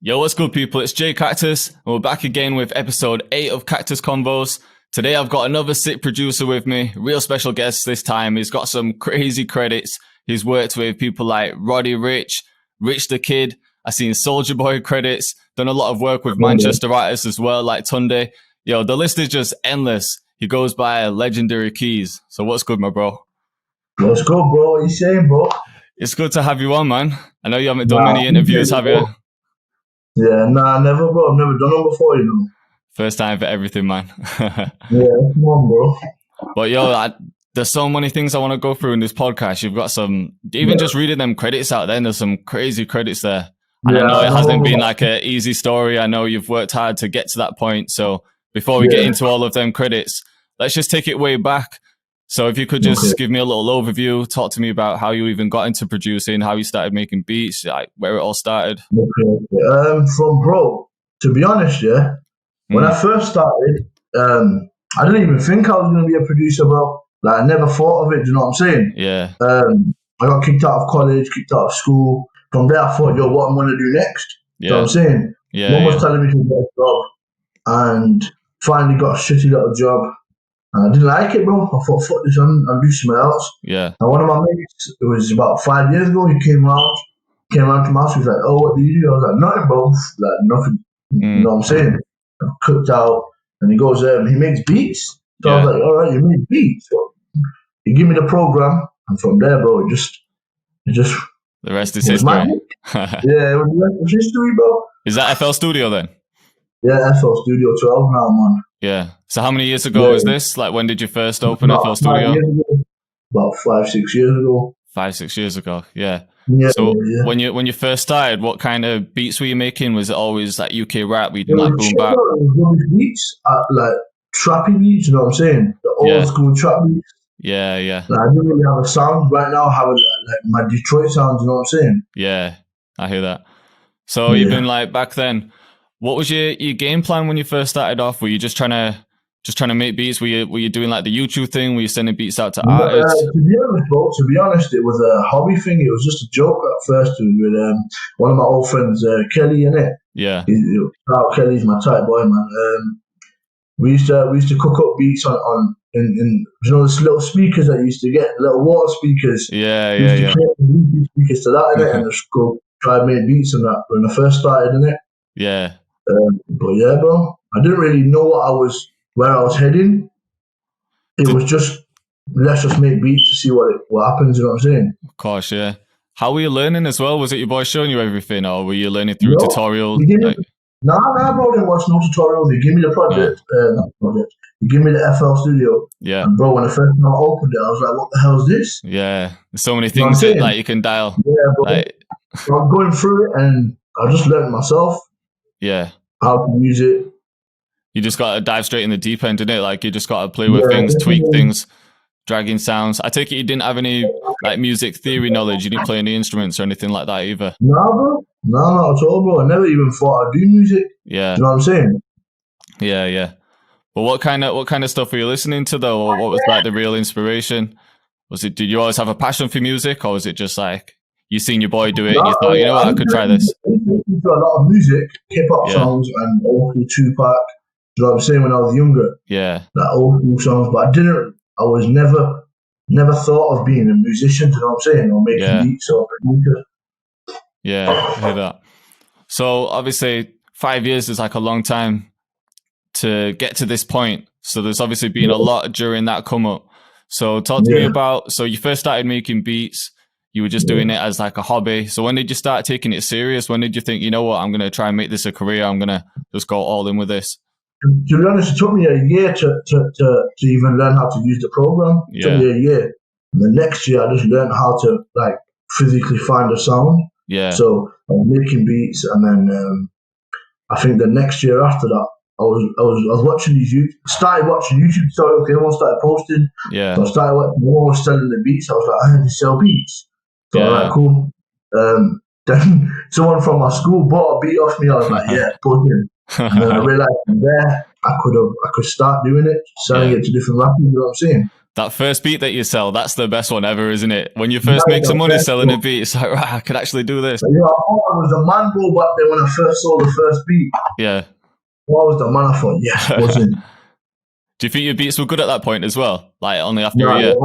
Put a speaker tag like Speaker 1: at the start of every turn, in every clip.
Speaker 1: Yo, what's good, people? It's Jay Cactus, and we're back again with episode 8 of Cactus Convos. Today, I've got another sick producer with me, real special guest this time. He's got some crazy credits. He's worked with people like Roddy Ricch, Rich the Kid. I've seen Soulja Boy credits, done a lot of work with Manchester artists as well, like Tunde. Yo, the list is just endless. He goes by Legendarykeyzz. So what's good, my bro?
Speaker 2: What's good, bro? What you saying, bro?
Speaker 1: It's good to have you on, man. I know you haven't done many interviews, have you?
Speaker 2: Yeah, never, bro. I've never done them before, you know.
Speaker 1: First time for everything, man.
Speaker 2: Yeah, come on, bro.
Speaker 1: But yo, there's so many things I want to go through in this podcast. You've got some, even just reading them credits out there, there's some crazy credits there. And I know it hasn't been like an easy story. I know you've worked hard to get to that point. So before we get into all of them credits, let's just take it way back. So if you could just give me a little overview, talk to me about how you even got into producing, how you started making beats, like where it all started.
Speaker 2: From bro, to be honest, when I first started, I didn't even think I was going to be a producer, bro. Like, I never thought of it, do you know what I'm saying?
Speaker 1: Yeah.
Speaker 2: I got kicked out of college, kicked out of school. From there, I thought, yo, what I'm going to do next? Yeah. You know what I'm saying?
Speaker 1: Yeah.
Speaker 2: Mum was telling me to get a job, and finally got a shitty little job. And I didn't like it, bro. I thought, fuck this, I'll do something else.
Speaker 1: Yeah.
Speaker 2: And one of my mates, it was about 5 years ago, he came around to my house, he was like, oh, what do you do? I was like, nothing, bro. Like, nothing. You know what I'm saying? I'm cooked out. And he goes, he makes beats. So I was like, all right, you make beats. So he gave me the program. And from there, bro, it just
Speaker 1: the rest is history.
Speaker 2: Yeah, it was the rest of history, bro.
Speaker 1: Is that FL Studio then?
Speaker 2: Yeah, FL Studio 12 now, man.
Speaker 1: Yeah. So how many years ago is this? Like, when did you first open FL Studio?
Speaker 2: About 5-6 years ago.
Speaker 1: 5-6 years ago, yeah.
Speaker 2: Yeah.
Speaker 1: So when you first started, what kind of beats were you making? Was it always like UK rap? Were you doing like boom bap?
Speaker 2: Beats, like trappy beats, you know what I'm saying? The old school trap beats.
Speaker 1: Yeah, yeah.
Speaker 2: Like, I didn't really have a sound. Right now, I have like my Detroit sound, you know what I'm saying?
Speaker 1: Yeah, I hear that. So even like back then, what was your game plan when you first started off? Were you just trying to make beats? Were you doing like the YouTube thing? Were you sending beats out to artists?
Speaker 2: To be honest, it was a hobby thing. It was just a joke at first with one of my old friends, Kelly, innit?
Speaker 1: Yeah.
Speaker 2: Kelly's my type boy, man. We used to cook up beats on in you know those little speakers that you used to get, little water speakers.
Speaker 1: Yeah.
Speaker 2: Speakers to that, innit? And just go try and make beats on that when I first started, innit?
Speaker 1: Yeah.
Speaker 2: But yeah, bro, I didn't really know where I was heading. It was just, let's just make beats to see what happens, you know what I'm saying?
Speaker 1: Of course, yeah. How were you learning as well? Was it your boy showing you everything, or were you learning through tutorials?
Speaker 2: Nah, bro, didn't watch no tutorials. They give me the project, not project. They give me the FL Studio.
Speaker 1: Yeah.
Speaker 2: And bro, when the first time I opened it, I was like, what the hell is this?
Speaker 1: Yeah. There's so many things that like you can dial.
Speaker 2: Yeah, bro.
Speaker 1: Like,
Speaker 2: so I'm going through it and I just learned myself.
Speaker 1: Yeah.
Speaker 2: How to use it.
Speaker 1: You just got to dive straight in the deep end, innit? Like, you just got to play with things, tweak things, dragging sounds. I take it you didn't have any like music theory knowledge. You didn't play any instruments or anything like that either.
Speaker 2: Nah, bro. No, not at all, bro. I never even thought I'd do music.
Speaker 1: Yeah.
Speaker 2: You know what I'm saying?
Speaker 1: Yeah. But what kind of stuff were you listening to though? Or what was like the real inspiration? Did you always have a passion for music, or was it just like you seen your boy do it and you thought, you know what, I could try this?
Speaker 2: I listened to a lot of music, hip hop songs and old school Tupac. You know what I'm saying? When I was younger. Yeah. Like old school songs, but I was never thought of being a musician, you know what I'm saying? Or making beats or producer.
Speaker 1: Yeah, I hear that. So obviously 5 years is like a long time to get to this point. So there's obviously been a lot during that come up. So talk to me about, so you first started making beats, you were just doing it as like a hobby. So when did you start taking it serious? When did you think, you know what, I'm going to try and make this a career. I'm going to just go all in with this.
Speaker 2: To be honest, it took me a year to even learn how to use the program. It took me a year. And the next year I just learned how to like physically find a sound. Yeah. So I was making beats, and then I think the next year after that, I was watching started watching YouTube tutorials. Everyone started posting. Yeah. So I started watching. No one was selling the beats. I was like, I had to sell beats. So I was like, cool. Then someone from my school bought a beat off me. I was like, yeah, put it in. And then I realized from there I could start doing it, selling it to different rappers. You know what I'm saying?
Speaker 1: That first beat that you sell, that's the best one ever, isn't it? When you first make some money selling a beat, it's like, right, I could actually do this.
Speaker 2: Yeah, I thought I was the man, bro, back then when I first saw the first beat.
Speaker 1: Yeah.
Speaker 2: Well, I was the man, I thought, yes, wasn't.
Speaker 1: Do you think your beats were good at that point as well? Like, only after a year?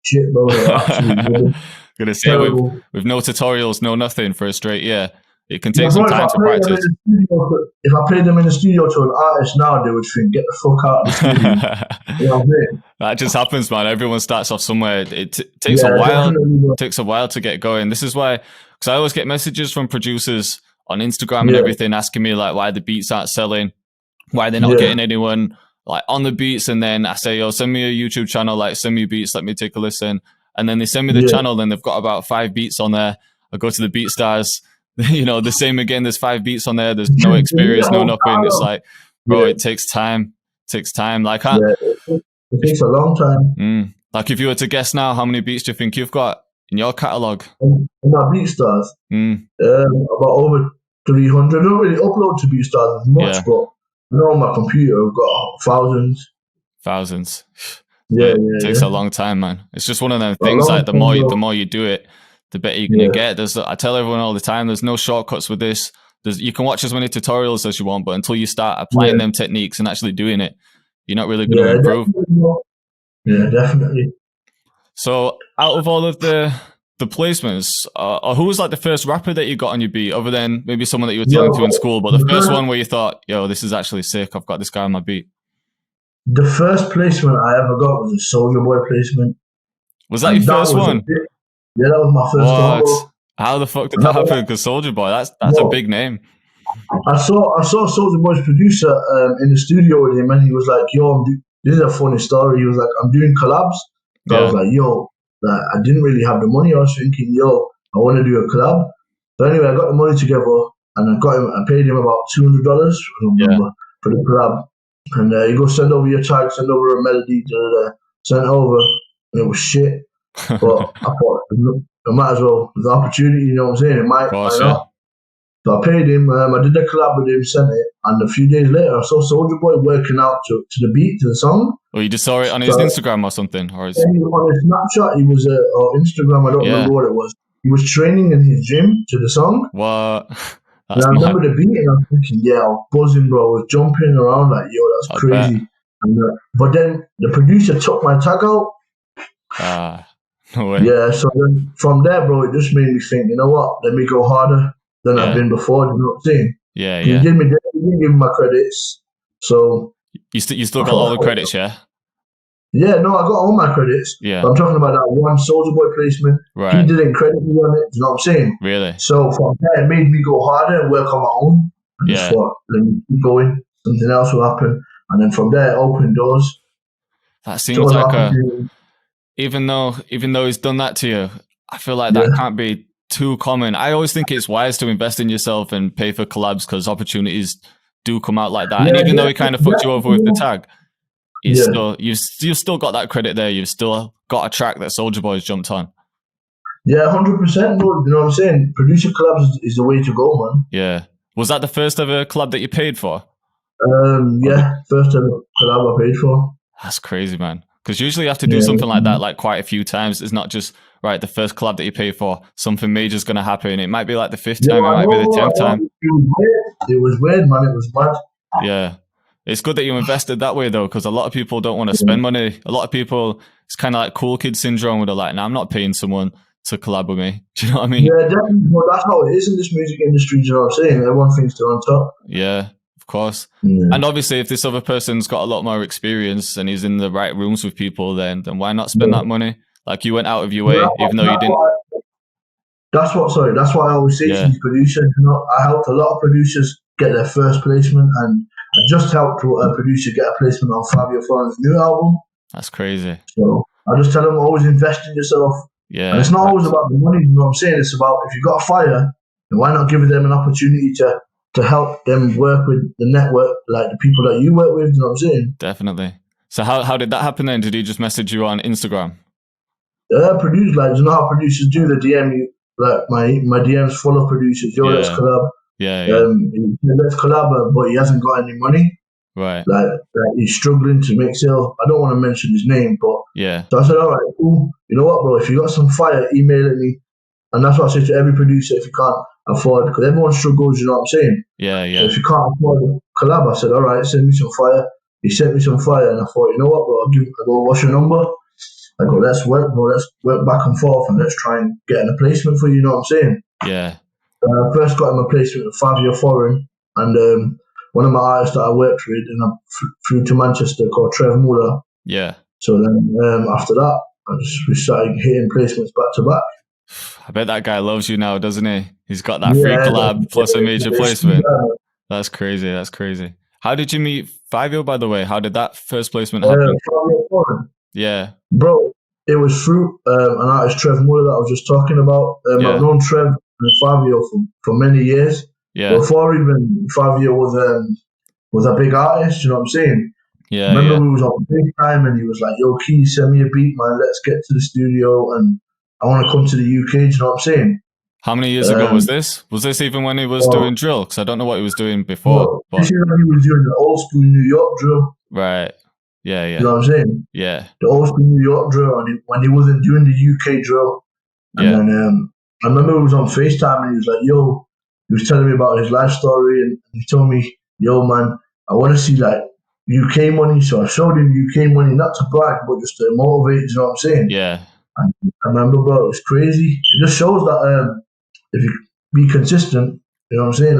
Speaker 2: Shit, bro. Absolutely.
Speaker 1: Gonna say, with no tutorials, no nothing for a straight year. It can take some time to practice.
Speaker 2: If I played them in the studio to an artist now, they would think, get the fuck out of the studio. You know what I'm saying?
Speaker 1: That just happens, man. Everyone starts off somewhere. It takes a while. It takes a while to get going. This is why, because I always get messages from producers on Instagram and everything asking me like why the beats aren't selling, why they're not getting anyone like on the beats. And then I say, yo, send me a YouTube channel, like send me beats, let me take a listen. And then they send me the channel and they've got about 5 beats on there. I go to the Beat Stars. You know, the same again, there's 5 beats on there, there's no experience, no nothing. It's like, bro, it takes time. It takes time. Like,
Speaker 2: it takes a long time.
Speaker 1: Like, if you were to guess now, how many beats do you think you've got in your catalogue?
Speaker 2: In my Beat Stars, about over 300. I don't really upload to Beat Stars as much, but I know on my computer I've got thousands.
Speaker 1: Thousands. It takes a long time, man. It's just one of them things, like, the more you do it, the better you're going to get. I tell everyone all the time, there's no shortcuts with this. You can watch as many tutorials as you want, but until you start applying them techniques and actually doing it, you're not really going to improve.
Speaker 2: Yeah, definitely.
Speaker 1: So out of all of the placements, who was like the first rapper that you got on your beat, other than maybe someone that you were telling to in school, but the first one where you thought, yo, this is actually sick, I've got this guy on my beat?
Speaker 2: The first placement I ever got was a Soulja Boy placement.
Speaker 1: Was that your first one?
Speaker 2: Yeah, that was my first one.
Speaker 1: How the fuck did that happen? Because Soulja Boy, that's a big name.
Speaker 2: I saw Soulja Boy's producer in the studio with him, and he was like, "Yo, this is a funny story." He was like, "I'm doing collabs." I was like, "Yo," I didn't really have the money. I was thinking, "Yo, I want to do a collab." So anyway, I got the money together, and I paid him about $200. I don't remember, for the collab. And he goes, "Send over your tag, send over a melody." Sent over, and it was shit. But I thought, I might as well, the opportunity, you know what I'm saying? It might not. So I paid him, I did the collab with him, sent it, and a few days later I saw Soulja Boy working out to the beat, to the song.
Speaker 1: Well, you just saw it on his Instagram or something? Or
Speaker 2: on his Snapchat, he was, or Instagram, I don't remember what it was. He was training in his gym to the song.
Speaker 1: What?
Speaker 2: And I remember the beat, and I was thinking, I was buzzing, bro. I was jumping around like, yo, that's crazy. And, but then the producer took my tag out.
Speaker 1: No way.
Speaker 2: Yeah, so then from there, bro, it just made me think, you know what? Let me go harder than I've been before. You know what I'm saying?
Speaker 1: Yeah.
Speaker 2: He didn't give me my credits, so
Speaker 1: you still got all the credits, yeah?
Speaker 2: Yeah, no, I got all my credits.
Speaker 1: Yeah,
Speaker 2: but I'm talking about that one Soulja Boy placement.
Speaker 1: Right.
Speaker 2: He didn't credit me on it. You know what I'm saying?
Speaker 1: Really?
Speaker 2: So from there, it made me go harder and work on my own. And just thought, let me keep going. Something else will happen, and then from there, it opened doors.
Speaker 1: That seems like even though he's done that to you, I feel like that can't be too common. I always think it's wise to invest in yourself and pay for collabs because opportunities do come out like that. And even though he kind of fucked you over with the tag, you've still got that credit there. You've still got a track that Soulja Boy's jumped on. Yeah,
Speaker 2: 100%. You know what I'm saying? Producer collabs is the way to go, man.
Speaker 1: Yeah. Was that the first ever collab that you paid for?
Speaker 2: First ever collab I paid for.
Speaker 1: That's crazy, man. Because usually you have to do something like that like quite a few times. It's not just, right, the first collab that you pay for, something major is going to happen. It might be like the 5th time, it might be the 10th time.
Speaker 2: It was weird, man. It was mad.
Speaker 1: Yeah. It's good that you invested that way, though, because a lot of people don't want to spend money. A lot of people, it's kind of like cool kid syndrome where they're like, I'm not paying someone to collab with me. Do you know what I mean?
Speaker 2: Yeah, definitely. Well, that's how it is in this music industry. Do you know what I'm saying? Everyone thinks they're on top.
Speaker 1: Yeah. Of course. And obviously if this other person's got a lot more experience and he's in the right rooms with people, then why not spend that money? Like you went out of your way, even though you didn't.
Speaker 2: That's why I always say to these producers, you know, I helped a lot of producers get their first placement, and I just helped a producer get a placement on Fivio Foreign's new album.
Speaker 1: That's crazy.
Speaker 2: So I just tell them, always invest in yourself. Yeah. And it's not always about the money, you know what I'm saying? It's about, if you've got a fire, then why not give them an opportunity to help them work with the network, like the people that you work with, you know what I'm saying?
Speaker 1: Definitely. So how did that happen then? Did he just message you on Instagram?
Speaker 2: Producers, like, you know how producers do, the DM you, like my DM's full of producers. Yo, let's collab.
Speaker 1: Yeah.
Speaker 2: Let's collab, but he hasn't got any money.
Speaker 1: Right.
Speaker 2: Like he's struggling to make sales. I don't want to mention his name, but
Speaker 1: yeah.
Speaker 2: So I said, all right, cool. You know what, bro? If you got some fire, email it me. And that's what I say to every producer if you can't afford, because everyone struggles, you know what I'm saying?
Speaker 1: Yeah,
Speaker 2: So if you can't afford a collab, I said, all right, send me some fire. He sent me some fire, and I thought, you know what, bro? I go, what's your number? I go, let's work, bro. Let's work back and forth, and let's try and get an placement for you, you know what I'm saying?
Speaker 1: Yeah.
Speaker 2: I first got him a placement with Fivio Foreign, and one of my artists that I worked with, and I flew to Manchester called Trev Muller.
Speaker 1: Yeah.
Speaker 2: So then after that, we started hitting placements back to back.
Speaker 1: I bet that guy loves you now, doesn't he? He's got that free collab plus a major placement. That's crazy. That's crazy. How did you meet Fivio, by the way? How did that first placement happen? Yeah.
Speaker 2: Bro, it was through an artist, Trev Muller, that I was just talking about. I've known Trev and Fivio for many years.
Speaker 1: Yeah.
Speaker 2: Before even Fivio was a big artist, you know what I'm saying?
Speaker 1: Yeah.
Speaker 2: Remember we was on FaceTime and he was like, yo, Keyzz, send me a beat, man. Let's get to the studio and I want to come to the UK. Do you know what I'm saying?
Speaker 1: How many years ago was this? Was this even when he was doing drill? Because I don't know what he was doing before.
Speaker 2: Well, this is when he was doing the old school New York drill.
Speaker 1: Right. Yeah, yeah.
Speaker 2: You know what I'm saying?
Speaker 1: Yeah.
Speaker 2: The old school New York drill, and when he wasn't doing the UK drill. And then I remember he was on FaceTime and he was like, yo, he was telling me about his life story and he told me, yo, man, I want to see like UK money. So I showed him UK money, not to brag, but just to motivate, you know what I'm saying?
Speaker 1: Yeah.
Speaker 2: And I remember, bro, it was crazy. It just shows that if you be consistent, you know what I'm saying?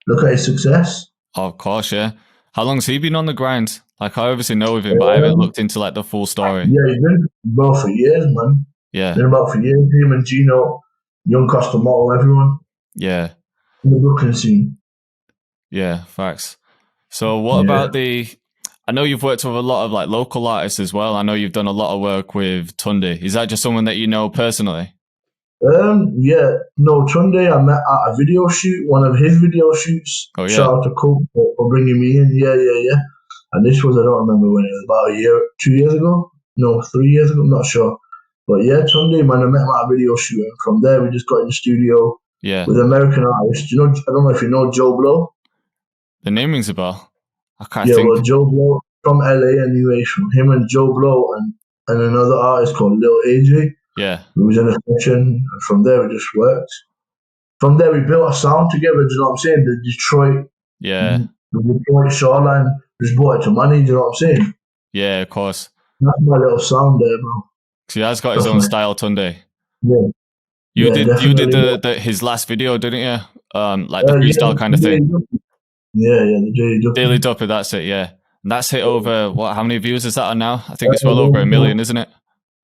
Speaker 2: Look at his success.
Speaker 1: Oh, of course, yeah. How long's he been on the grind? Like, I obviously know of him, but I haven't looked into like the full story.
Speaker 2: Yeah, he's been bro for years, man.
Speaker 1: Yeah.
Speaker 2: Been about for years. Him and Gino, Young Costa Motto, everyone.
Speaker 1: Yeah.
Speaker 2: In the Brooklyn scene.
Speaker 1: Yeah, facts. So what about I know you've worked with a lot of like local artists as well. I know you've done a lot of work with Tunde. Is that just someone that you know personally?
Speaker 2: Yeah. No, Tunde I met at a video shoot, one of his video shoots.
Speaker 1: Oh, yeah.
Speaker 2: Shout out to Coop for bringing me in. Yeah. And this was, I don't remember when it was, about 2 years ago? No, 3 years ago, I'm not sure. But yeah, Tunde, man, I met him at a video shoot. And from there, we just got in the studio with American artists. You know, I don't know if you know Joe Blow.
Speaker 1: The name rings a bell. I can't think.
Speaker 2: Well, Joe Blow from LA anyway, from him and Joe Blow and another artist called Lil AJ.
Speaker 1: Yeah.
Speaker 2: We was in a session, and from there we just worked. From there we built a sound together, do you know what I'm saying? The Detroit shoreline just brought it to money, do you know what I'm saying?
Speaker 1: Yeah, of course.
Speaker 2: That's my little sound there, bro.
Speaker 1: So he has got his own style, Tunde.
Speaker 2: Yeah.
Speaker 1: You did his last video, didn't you? Like the freestyle kind of thing.
Speaker 2: Yeah, the
Speaker 1: Daily Duppy, that's it, yeah. And that's hit over, how many views is that on now? I think it's well over 1 million, isn't it?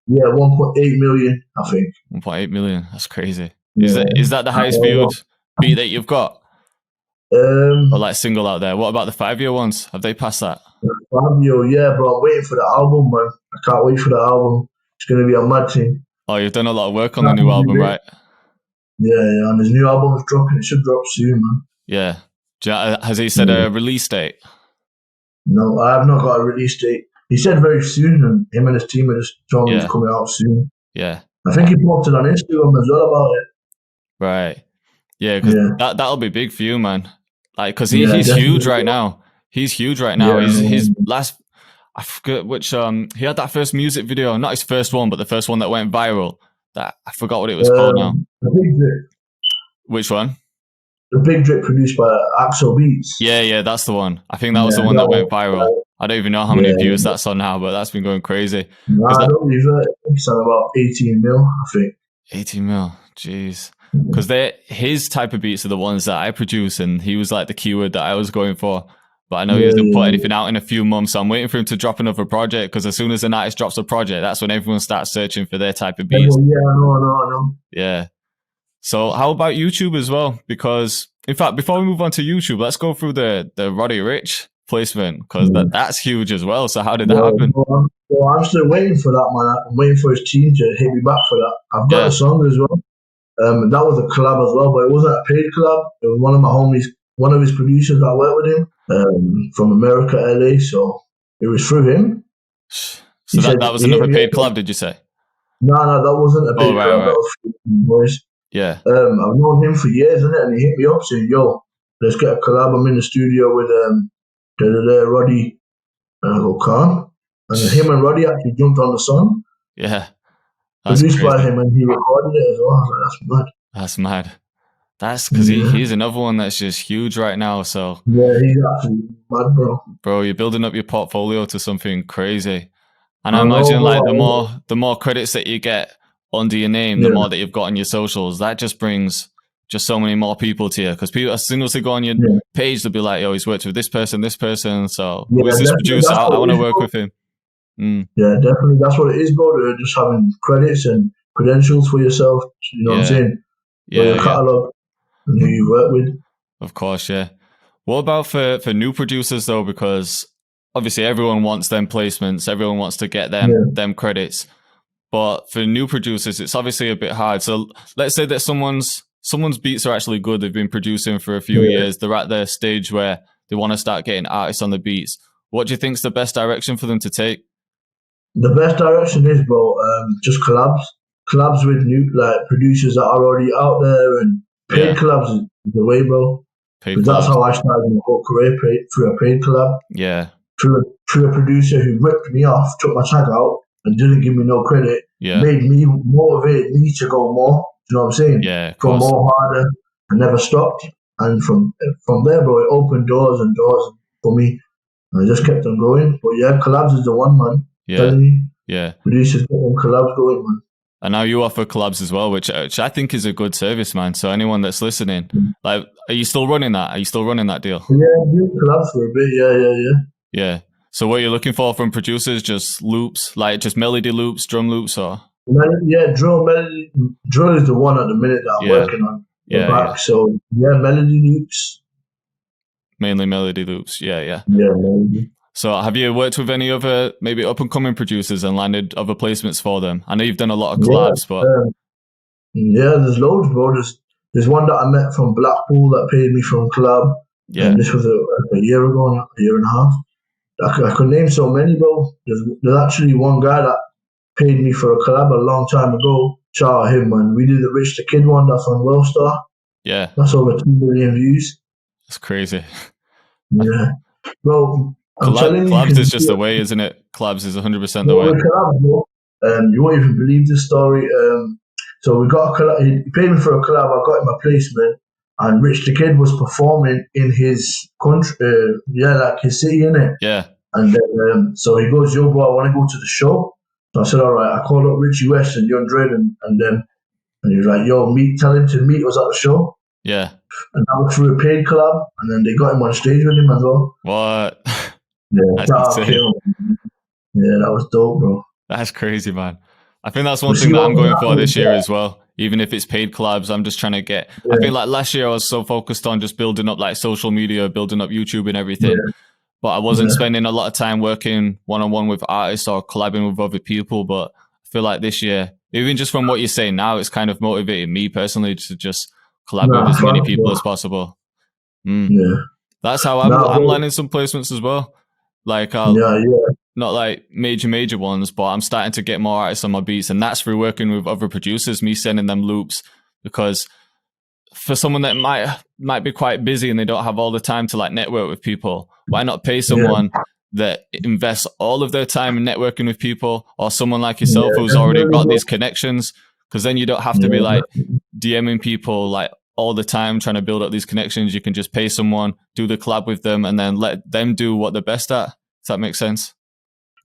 Speaker 2: Yeah, 1.8 million, I think.
Speaker 1: 1.8 million, that's crazy. Is that the highest viewed beat that you've got? Or like single out there? What about the Fivio ones? Have they passed that?
Speaker 2: Fivio, yeah, bro. I'm waiting for the album, man. I can't wait for the album. It's going to be a mad thing.
Speaker 1: Oh, you've done a lot of work on the new album, right?
Speaker 2: Yeah, and his new album's dropping. It should drop soon, man.
Speaker 1: Yeah. Has he said a release date?
Speaker 2: No, I have not got a release date. He said very soon, and him and his team are just told me it's coming out soon.
Speaker 1: Yeah.
Speaker 2: I think he posted on Instagram as well about it.
Speaker 1: Right. Yeah, because that'll be big for you, man. Like, because he's huge right now. He's huge right now. His last, I forget which, he had that first music video, not his first one, but the first one that went viral. That I forgot what it was called now.
Speaker 2: The Big Drip.
Speaker 1: Which one?
Speaker 2: The Big Drip produced by Axel Beats.
Speaker 1: Yeah, that's the one. I think that was the one that went viral. I don't even know how many views that's on now, but that's been going crazy.
Speaker 2: I don't even. It's on about 18 mil, I think.
Speaker 1: 18 mil, jeez. Because his type of beats are the ones that I produce, and he was like the keyword that I was going for. But I know he hasn't put anything out in a few months, so I'm waiting for him to drop another project, because as soon as an artist drops a project, that's when everyone starts searching for their type of beats.
Speaker 2: Yeah, I know.
Speaker 1: Yeah. So how about YouTube as well? Because, in fact, before we move on to YouTube, let's go through the Roddy Ricch placement, because that's huge as well. So how did that happen?
Speaker 2: Well, I'm still waiting for that, man. I'm waiting for his team to hit me back for that. I've got a song as well. That was a collab as well, but it wasn't a paid collab. It was one of my homies, one of his producers that worked with him from America, LA. So it was through him.
Speaker 1: So that was another paid collab, did you say?
Speaker 2: No, that wasn't a paid collab. That was through boys.
Speaker 1: Yeah.
Speaker 2: I've known him for years, and he hit me up saying, "Yo, let's get a collab. I'm in the studio with Roddy, and I go, Khan. And then him and Roddy actually jumped on the song.
Speaker 1: Yeah.
Speaker 2: Produced by him, and he recorded it as well. I was like, that's mad.
Speaker 1: That's mad. That's because he's another one that's just huge right now. So
Speaker 2: yeah, he's absolutely mad, bro.
Speaker 1: Bro, you're building up your portfolio to something crazy. And I imagine like the more credits that you get under your name, the more that you've got on your socials, that just brings just so many more people to you. Because people, as soon as they go on your page, they'll be like, yo, he's worked with this person. So who is this producer? I want to work with him.
Speaker 2: Yeah, definitely. That's what it is, bro. Just having credits and credentials for yourself. You know what I'm saying? For your catalog and who you work with.
Speaker 1: Of course, yeah. What about for new producers though? Because obviously everyone wants them placements, everyone wants to get them credits. But for new producers, it's obviously a bit hard. So let's say that someone's beats are actually good. They've been producing for a few years. They're at their stage where they want to start getting artists on the beats. What do you think is the best direction for them to take?
Speaker 2: The best direction is, bro, just collabs. Collabs with new producers that are already out there, and paid collabs is the way, bro. That's how I started my whole career, through a paid collab.
Speaker 1: Yeah.
Speaker 2: Through a producer who ripped me off, took my tag out, and didn't give me no credit. Made me, motivated me to go more. You know what I'm saying?
Speaker 1: Yeah.
Speaker 2: Go more harder, and never stopped. And from there, bro, it opened doors and doors for me. And I just kept on going. But yeah, collabs is the one, man.
Speaker 1: Yeah.
Speaker 2: Producers get them collabs going, man.
Speaker 1: And now you offer collabs as well, which I think is a good service, man. So anyone that's listening, like, are you still running that? Are you still running that deal?
Speaker 2: Yeah, I do collabs for a bit.
Speaker 1: Yeah. So what you're looking for from producers, just loops, like just melody loops, drum loops, or?
Speaker 2: Drill is the one at the minute that I'm working on. So melody loops.
Speaker 1: Mainly melody loops. Yeah.
Speaker 2: Yeah, melody.
Speaker 1: So have you worked with any other maybe up-and-coming producers and landed other placements for them? I know you've done a lot of collabs, but...
Speaker 2: there's loads, bro. There's one that I met from Blackpool that paid me from collab.
Speaker 1: Yeah.
Speaker 2: And this was a year ago, a year and a half. I could name so many, bro. There's actually one guy that paid me for a collab a long time ago. Shout out him, man. We did the Rich the Kid one that's on Wellstar.
Speaker 1: Yeah.
Speaker 2: That's over 2 million views.
Speaker 1: That's crazy.
Speaker 2: Yeah. Bro,
Speaker 1: collabs is just the way, isn't it? Collabs is 100% the way.
Speaker 2: Collabs, bro. You won't even believe this story. So we got a collab. He paid me for a collab. I got him a placement, and Rich the Kid was performing in his country, like his city, innit?
Speaker 1: Yeah.
Speaker 2: And then, so he goes, yo, bro, I want to go to the show. So I said, all right. I called up Richie West and Young Dread, and he was like, yo, tell him to meet us at the show.
Speaker 1: Yeah.
Speaker 2: And that was through a paid collab, and then they got him on stage with him as well.
Speaker 1: What?
Speaker 2: Yeah, that was dope, bro.
Speaker 1: That's crazy, man. I think that's one thing that I'm going for this year as well. Even if it's paid collabs, I'm just trying to get... I think like last year I was so focused on just building up like social media, building up YouTube and everything. Yeah. But I wasn't spending a lot of time working one-on-one with artists or collabing with other people. But I feel like this year, even just from what you're saying now, it's kind of motivated me personally to just collab with as many people as possible.
Speaker 2: Yeah.
Speaker 1: That's how I'm landing some placements as well. Like, not like major ones, but I'm starting to get more artists on my beats. And that's through working with other producers, me sending them loops. Because for someone that might be quite busy and they don't have all the time to like network with people, why not pay someone that invests all of their time in networking with people, or someone like yourself who's already got these connections? Because then you don't have to be like DMing people like all the time trying to build up these connections. You can just pay someone, do the collab with them, and then let them do what they're best at. Does that make sense?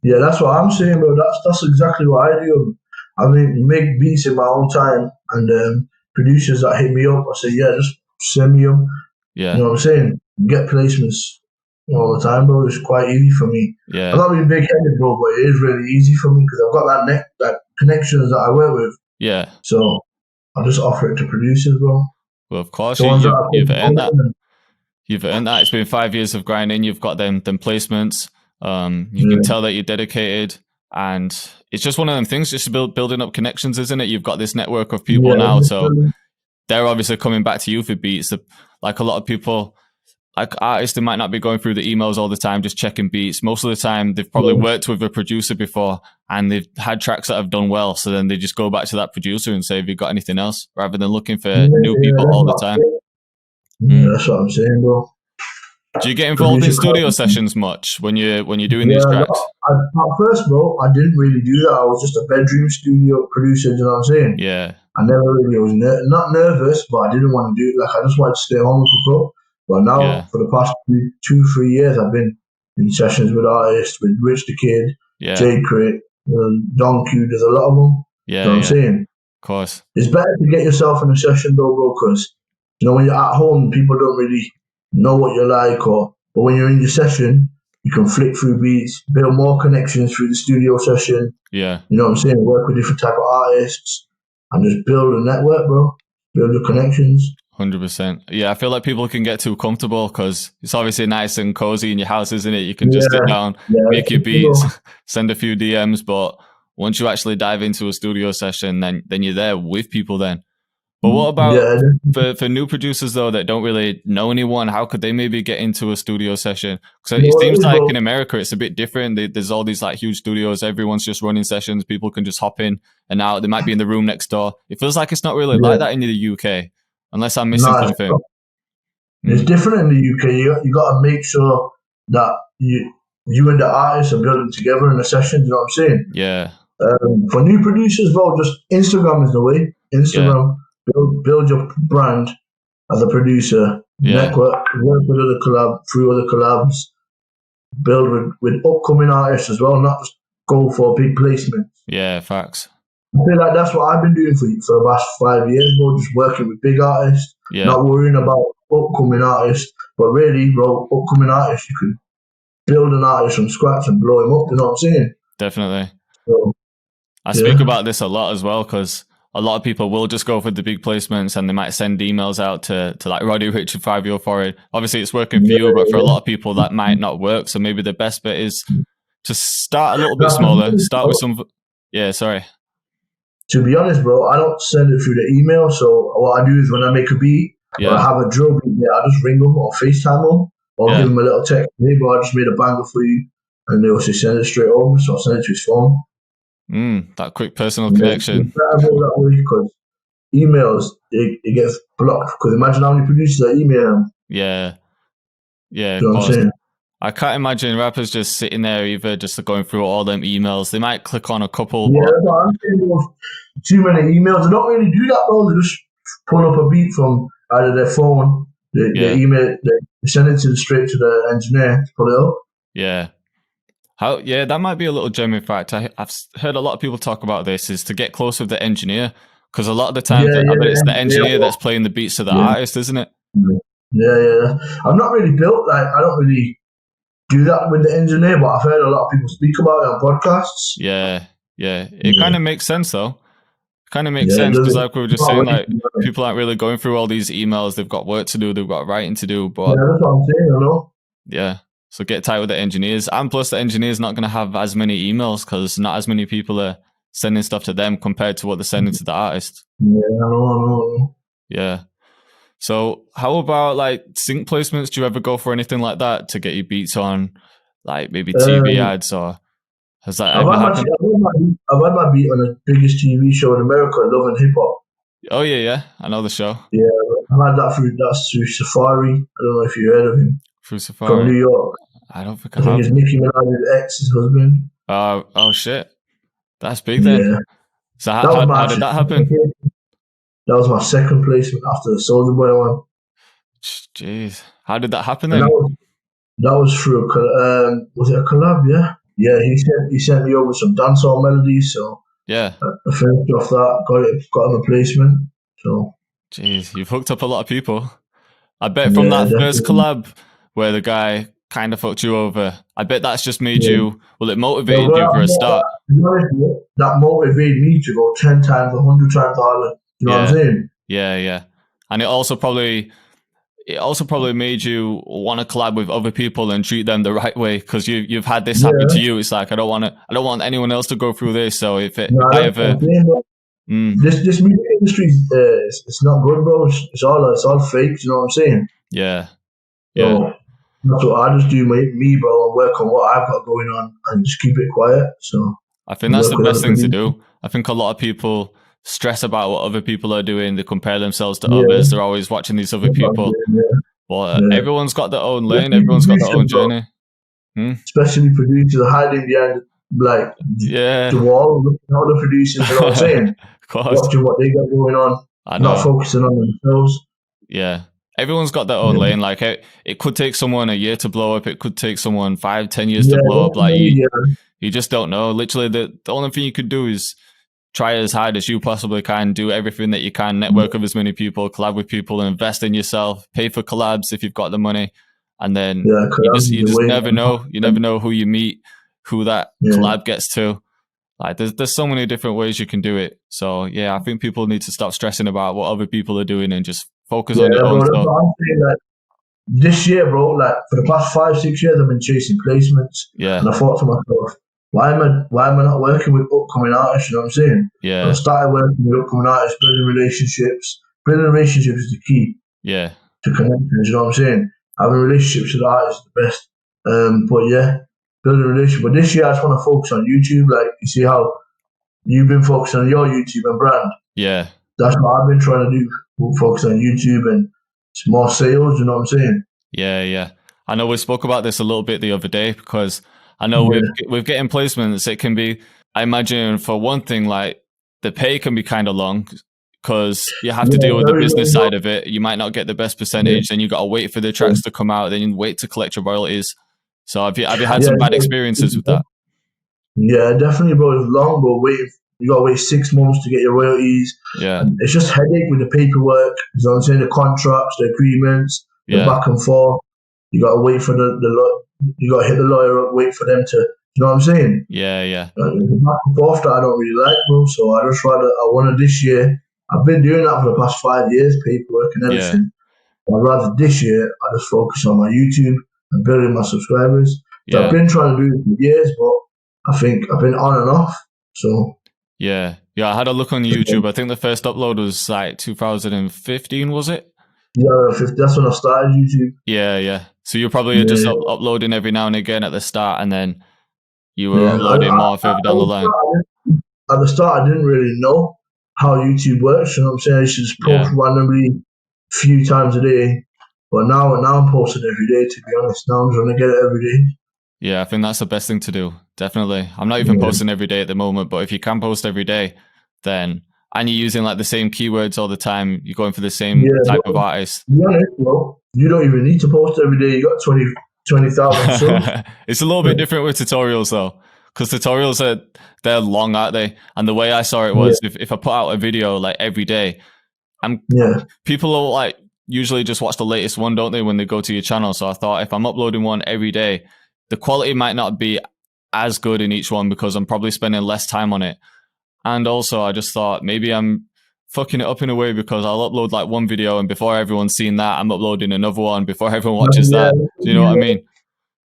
Speaker 2: Yeah, that's what I'm saying, bro. That's exactly what I do. I mean, make beats in my own time, and producers that hit me up, I say, just send me them.
Speaker 1: Yeah.
Speaker 2: You know what I'm saying? Get placements all the time, bro. It's quite easy for me.
Speaker 1: Yeah.
Speaker 2: I'm not really big-headed, bro, but it is really easy for me because I've got that connections that I work with.
Speaker 1: Yeah.
Speaker 2: So I'll just offer it to producers, bro.
Speaker 1: Well, of course, you've earned that. You've earned that. It's been 5 years of grinding. You've got them placements. You can tell that you're dedicated, and it's just one of them things. Just building up connections, isn't it? You've got this network of people now, so they're obviously coming back to you for beats. Like a lot of people, like artists, they might not be going through the emails all the time, just checking beats. Most of the time, they've probably worked with a producer before, and they've had tracks that have done well. So then they just go back to that producer and say, "Have you got anything else?" Rather than looking for new people all the time.
Speaker 2: Yeah, that's what I'm saying, bro.
Speaker 1: Do you get involved in studio sessions much when you're doing these tracks?
Speaker 2: At first, bro, I didn't really do that. I was just a bedroom studio producer. You know what I'm saying?
Speaker 1: Yeah.
Speaker 2: I never really was not nervous, but I didn't want to do it. Like I just wanted to stay home with people. But now, for the past 2-3 years, I've been in sessions with artists, with Rich the Kid, J Crit, Don Q. There's a lot of them.
Speaker 1: Yeah.
Speaker 2: You know what I'm saying?
Speaker 1: Of course.
Speaker 2: It's better to get yourself in a session though, bro, because when you're at home, people don't really know what you're like, but when you're in your session, you can flick through beats, build more connections through the studio session.
Speaker 1: Yeah.
Speaker 2: You know what I'm saying? Work with different type of artists and just build a network, bro. Build your connections.
Speaker 1: 100%. Yeah, I feel like people can get too comfortable because it's obviously nice and cozy in your house, isn't it? You can just sit down, make your beats, send a few DMs, but once you actually dive into a studio session, then you're there with people then. But what about for new producers, though, that don't really know anyone? How could they maybe get into a studio session? Because it seems like in America, it's a bit different. There's all these like huge studios. Everyone's just running sessions. People can just hop in and out. They might be in the room next door. It feels like it's not really like that in the UK, unless I'm missing something.
Speaker 2: It's different in the UK. You got to make sure that you and the artist are building together in a session. You know what I'm saying?
Speaker 1: Yeah.
Speaker 2: For new producers, bro, just Instagram is the way. Instagram. Build your brand as a producer, network, work with through other collabs, build with upcoming artists as well, not just go for big placements.
Speaker 1: Yeah, facts.
Speaker 2: I feel like that's what I've been doing for the past 5 years, bro, just working with big artists, not worrying about upcoming artists, but really, bro, upcoming artists, you can build an artist from scratch and blow him up, you know what I'm saying?
Speaker 1: Definitely.
Speaker 2: So,
Speaker 1: I speak about this a lot as well, because a lot of people will just go for the big placements and they might send emails out to like Roddy Ricch and Fivio for it. Obviously, it's working for you, but for a lot of people, that might not work. So maybe the best bet is to start a little bit smaller. Start with some... Yeah, sorry.
Speaker 2: To be honest, bro, I don't send it through the email. So what I do is when I make a beat or I have a drill beat, I just ring them or FaceTime them or give them a little text. Hey, bro, I just made a banger for you. And they'll just send it straight over. So I'll send it to his phone.
Speaker 1: That quick personal connection.
Speaker 2: That way, because emails, it gets blocked. Because imagine how many producers I email them.
Speaker 1: Yeah. Yeah,
Speaker 2: you know what I'm saying?
Speaker 1: I can't imagine rappers just sitting there either just going through all them emails. They might click on a couple.
Speaker 2: Yeah, but I'm saying too many emails. They don't really do that, bro. They just pull up a beat from either their phone, they email, they send it straight to the engineer to pull it up.
Speaker 1: Yeah. That might be a little gem. In fact, I've heard a lot of people talk about this, is to get close with the engineer, because a lot of the time it's the engineer that's playing the beats to the artist, isn't it?
Speaker 2: Yeah. I'm not really built like I don't really do that with the engineer, but I've heard a lot of people speak about it on podcasts.
Speaker 1: Yeah. It kind of makes sense though. Kind of makes sense, because like we were just saying, like people aren't really going through all these emails. They've got work to do. They've got writing to do. But
Speaker 2: that's what I'm saying. I know.
Speaker 1: Yeah. So get tight with the engineers. And plus the engineer's not going to have as many emails because not as many people are sending stuff to them compared to what they're sending to the artist.
Speaker 2: Yeah, I know.
Speaker 1: Yeah. So how about like sync placements? Do you ever go for anything like that to get your beats on, like maybe TV ads, or has that ever happened?
Speaker 2: I've had my beat on the biggest TV show in America, Love and Hip Hop.
Speaker 1: Oh yeah. I know the show.
Speaker 2: Yeah, I've had that through Safari. I don't know if you heard of him.
Speaker 1: Through Safari.
Speaker 2: From New York.
Speaker 1: I don't think
Speaker 2: I think it's Nicki Minaj's ex, his husband.
Speaker 1: Oh shit. That's big then. Yeah. So how did that happen?
Speaker 2: That was my second placement after the Soulja Boy one.
Speaker 1: Jeez. How did that happen then?
Speaker 2: That was through was it a collab? Yeah, he sent me over some dancehall melodies, so
Speaker 1: yeah,
Speaker 2: I finished off that, got him a placement. So
Speaker 1: jeez, you've hooked up a lot of people. I bet from that first collab where the guy kind of fucked you over, I bet that's just made you, it motivated you for a start.
Speaker 2: That motivated me to go 10 times, 100 times harder. You know what I'm saying?
Speaker 1: Yeah. And it also probably made you want to collab with other people and treat them the right way, because you've had this happen to you. It's like I don't want anyone else to go through this. So if I ever
Speaker 2: this music industry, it's not good, bro. It's all fake. You know what I'm saying?
Speaker 1: Yeah.
Speaker 2: So that's what I just do, me, bro, and work on what I've got going on and just keep it quiet. So
Speaker 1: I think that's the best thing to do. I think a lot of people stress about what other people are doing. They compare themselves to others. They're always watching these other people. But everyone's got their own lane. Everyone's got their own journey.
Speaker 2: Especially producers are hiding behind like the wall, looking at other producers. You know what I'm saying? Watching what they got going on, not focusing on themselves.
Speaker 1: Yeah. Everyone's got their own lane. Like it could take someone a year to blow up. It could take someone 5-10 years to blow up. Like you just don't know. Literally, the only thing you could do is try as hard as you possibly can, do everything that you can, network with as many people, collab with people, invest in yourself, pay for collabs if you've got the money. And then you just never know. You never know who you meet, who that collab gets to. Like there's so many different ways you can do it. So yeah, I think people need to stop stressing about what other people are doing and just focus on your own stuff.
Speaker 2: Like, this year, bro, like for the past 5-6 years, I've been chasing placements.
Speaker 1: Yeah.
Speaker 2: And I thought to myself, why am I not working with upcoming artists? You know what I'm saying?
Speaker 1: Yeah.
Speaker 2: I started working with upcoming artists, building relationships. Building relationships is the key.
Speaker 1: Yeah.
Speaker 2: To connections, you know what I'm saying? Having relationships with artists is the best. But yeah, building a relationship. But this year, I just want to focus on YouTube. Like, you see how you've been focusing on your YouTube and brand.
Speaker 1: Yeah.
Speaker 2: That's what I've been trying to do. We'll focus on YouTube and it's more sales, you know what I'm saying?
Speaker 1: Yeah, yeah. I know we spoke about this a little bit the other day because I know with getting placements, it can be, I imagine for one thing, like the pay can be kind of long because you have to deal with the business side of it. You might not get the best percentage, then you got to wait for the tracks to come out, then you wait to collect your royalties. So have you had some bad experiences with that?
Speaker 2: Yeah, definitely, bro. It's long, but you got to wait 6 months to get your royalties.
Speaker 1: Yeah.
Speaker 2: And it's just headache with the paperwork. You know what I'm saying? The contracts, the agreements, the back and forth. You got to wait for you got to hit the lawyer up, wait for them to, you know what I'm saying?
Speaker 1: Yeah, yeah.
Speaker 2: The back and forth that I don't really like, bro. So I wanted this year. I've been doing that for the past 5 years, paperwork and everything. Yeah. I'd rather this year, I just focus on my YouTube and building my subscribers. So I've been trying to do it for years, but I think I've been on and off. So
Speaker 1: yeah, I had a look on YouTube. I think the first upload was like 2015, was it?
Speaker 2: Yeah, that's when I started YouTube.
Speaker 1: Yeah. So you're probably just uploading every now and again at the start, and then you were uploading more further down the line.
Speaker 2: At the start, I didn't really know how YouTube works. You know what I'm saying? I used to just post randomly a few times a day. But now I'm posting every day, to be honest. Now I'm trying to get it every day.
Speaker 1: Yeah, I think that's the best thing to do. Definitely. I'm not even posting every day at the moment, but if you can post every day, then, and you're using like the same keywords all the time, you're going for the same type of artist.
Speaker 2: Yeah, well, you don't even need to post every day. You got 20,000 subs.
Speaker 1: It's a little bit different with tutorials though, because tutorials they're long, aren't they? And the way I saw it was if I put out a video like every day, people will like usually just watch the latest one, don't they, when they go to your channel? So I thought if I'm uploading one every day, the quality might not be as good in each one because I'm probably spending less time on it. And also I just thought maybe I'm fucking it up in a way because I'll upload like one video and before everyone's seen that, I'm uploading another one before everyone watches that. Do you know what I mean?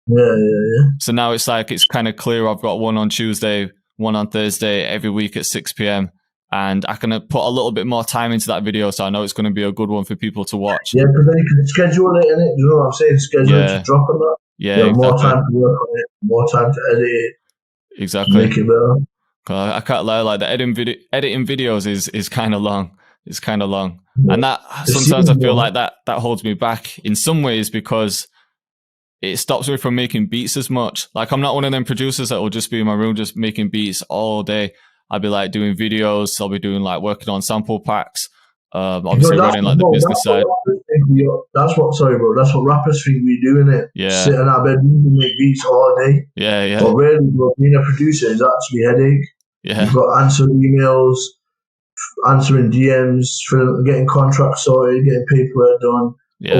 Speaker 2: Yeah.
Speaker 1: So now it's like, it's kind of clear I've got one on Tuesday, one on Thursday, every week at 6 p.m. And I can put a little bit more time into that video so I know it's going to be a good one for people to watch.
Speaker 2: Yeah, because then you can schedule it, innit? You know what I'm saying? Schedule it to drop on that.
Speaker 1: Yeah, exactly.
Speaker 2: More time to work on it, more time to edit it.
Speaker 1: Exactly.
Speaker 2: Make it better.
Speaker 1: I can't lie, like the editing videos is kind of long. It's kind of long. And that sometimes I feel like that holds me back in some ways because it stops me from making beats as much. Like I'm not one of them producers that will just be in my room just making beats all day. I'll be like doing videos. I'll be doing like working on sample packs. Obviously running like the business side.
Speaker 2: That's what rappers think we do, innit?
Speaker 1: Yeah.
Speaker 2: Sit in our bedroom and make beats all day.
Speaker 1: Yeah.
Speaker 2: But really, being a producer is actually a headache.
Speaker 1: Yeah.
Speaker 2: You've got answering emails, answering DMs, getting contracts sorted, getting paperwork done,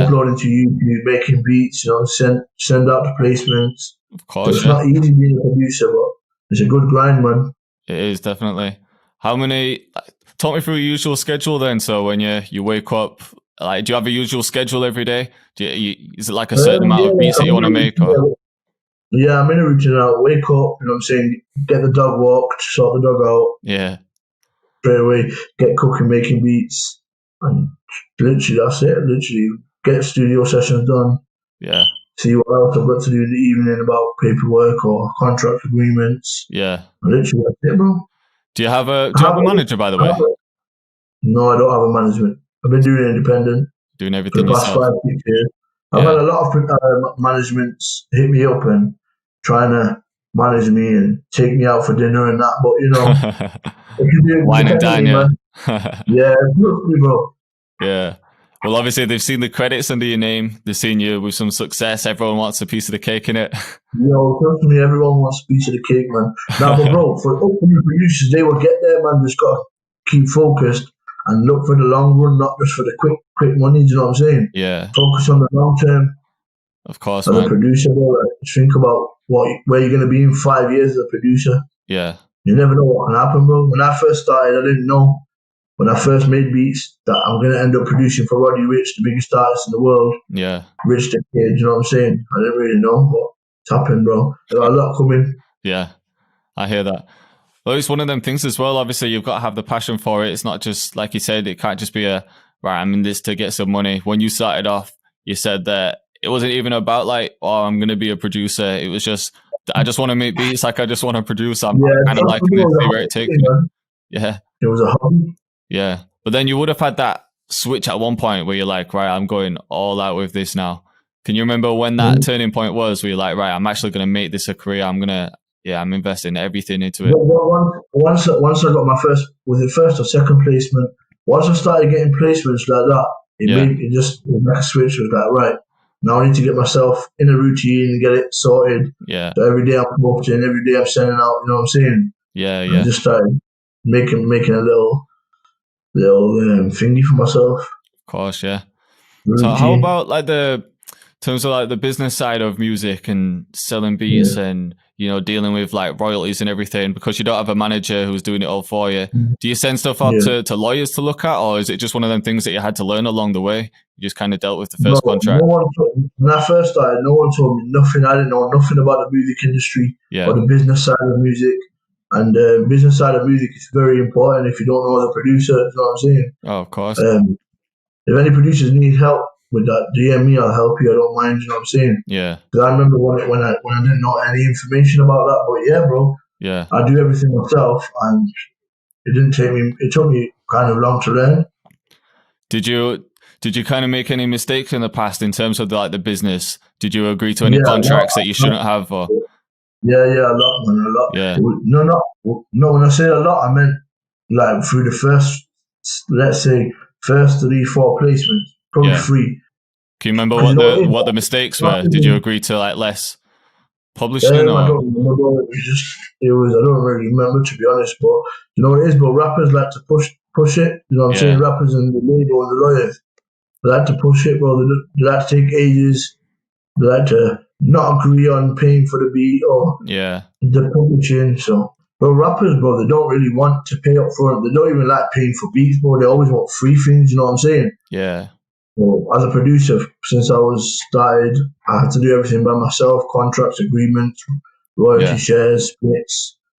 Speaker 2: uploading to YouTube, making beats, send out the placements.
Speaker 1: Of course.
Speaker 2: So it's not easy being a producer, but it's a good grind, man.
Speaker 1: It is, definitely. Talk me through your usual schedule then. So when you wake up, like, do you have a usual schedule every day? Is it like a certain amount of beats that you want to make? Or?
Speaker 2: Yeah, I'm in a routine. I'll wake up, you know what I'm saying, get the dog walked, sort the dog out.
Speaker 1: Yeah.
Speaker 2: Straight away, get cooking, making beats. And literally, that's it. Literally, get studio sessions done.
Speaker 1: Yeah.
Speaker 2: See what else I've got to do in the evening about paperwork or contract agreements.
Speaker 1: Yeah.
Speaker 2: Literally, that's it, bro.
Speaker 1: Do you have a manager, by the way?
Speaker 2: No, I don't have a management. I've been doing it independent.
Speaker 1: Doing everything
Speaker 2: for the past
Speaker 1: yourself.
Speaker 2: 5-6 years. I've had a lot of managements hit me up and trying to manage me and take me out for dinner and that, but you know,
Speaker 1: wine and dine, yeah.
Speaker 2: Yeah, bro.
Speaker 1: Yeah. Well, obviously they've seen the credits under your name. They've seen you with some success. Everyone wants a piece of the cake in it.
Speaker 2: Yo, trust me, everyone wants a piece of the cake, man. Now, but bro, for upcoming producers, they will get there, man. Just gotta keep focused and look for the long run, not just for the quick money. Do you know what I'm saying?
Speaker 1: Yeah.
Speaker 2: Focus on the long term.
Speaker 1: Of course,
Speaker 2: as
Speaker 1: man.
Speaker 2: a producer, bro, think about where you're gonna be in 5 years as a producer.
Speaker 1: Yeah.
Speaker 2: You never know what can happen, bro. When I first started, I didn't know. When I first made beats, that I'm gonna end up producing for Roddy Ricch, the biggest artist in the world.
Speaker 1: Yeah.
Speaker 2: Rich the Kid, you know what I'm saying? I didn't really know, but it's happened, bro. There are a lot coming.
Speaker 1: Yeah, I hear that. Well, it's one of them things as well. Obviously, you've got to have the passion for it. It's not just, like you said, it can't just be right, I'm in this to get some money. When you started off, you said that it wasn't even about like, oh, I'm going to be a producer. It was just, I just want to make beats. Like, I just want to produce. I'm kind of like, see where it takes me. Yeah.
Speaker 2: It was a hobby.
Speaker 1: Yeah. But then you would have had that switch at one point where you're like, right, I'm going all out with this now. Can you remember when that turning point was where you're like, right, I'm actually going to make this a career. I'm investing everything into it.
Speaker 2: Once I got my first or second placement, once I started getting placements like that, it just made a switch. It was like, right, now I need to get myself in a routine and get it sorted.
Speaker 1: Yeah.
Speaker 2: So every day I'm promoting, every day I'm sending out, you know what I'm saying?
Speaker 1: Yeah, yeah.
Speaker 2: I just started making a little thingy for myself.
Speaker 1: Of course, yeah. So how about like in terms of like the business side of music and selling beats and, you know, dealing with like royalties and everything, because you don't have a manager who's doing it all for you. Do you send stuff out to lawyers to look at, or is it just one of them things that you had to learn along the way? You just kind of dealt with the first contract?
Speaker 2: When I first started, no one told me nothing. I didn't know nothing about the music industry or the business side of music. And the business side of music is very important if you don't know the producer, you know what I'm saying?
Speaker 1: Oh, of course.
Speaker 2: If any producers need help with that, DM me, I'll help you. I don't mind, you know what I'm saying?
Speaker 1: Yeah.
Speaker 2: Because I remember when I didn't know any information about that, but yeah, bro.
Speaker 1: Yeah.
Speaker 2: I do everything myself, and it took me kind of long to learn.
Speaker 1: Did you kind of make any mistakes in the past in terms of the business? Did you agree to any contracts that you shouldn't have? Or?
Speaker 2: Yeah, a lot, man, a lot.
Speaker 1: Yeah.
Speaker 2: No, when I say a lot, I meant like through the first 3-4 placements, probably 3.
Speaker 1: Can you remember what the mistakes were? Did you agree to like less publishing?
Speaker 2: I don't remember. I don't really remember, to be honest. But you know what it is. But rappers like to push it. You know what I'm saying? Rappers and the label and the lawyers, they like to push it, bro. They like to take ages. They like to not agree on paying for the beat or the publishing. So, bro, rappers, bro, they don't really want to pay up front. They don't even like paying for beats, bro. They always want free things. You know what I'm saying?
Speaker 1: Yeah.
Speaker 2: So, as a producer, since I was started, I had to do everything by myself: contracts, agreements, royalty shares,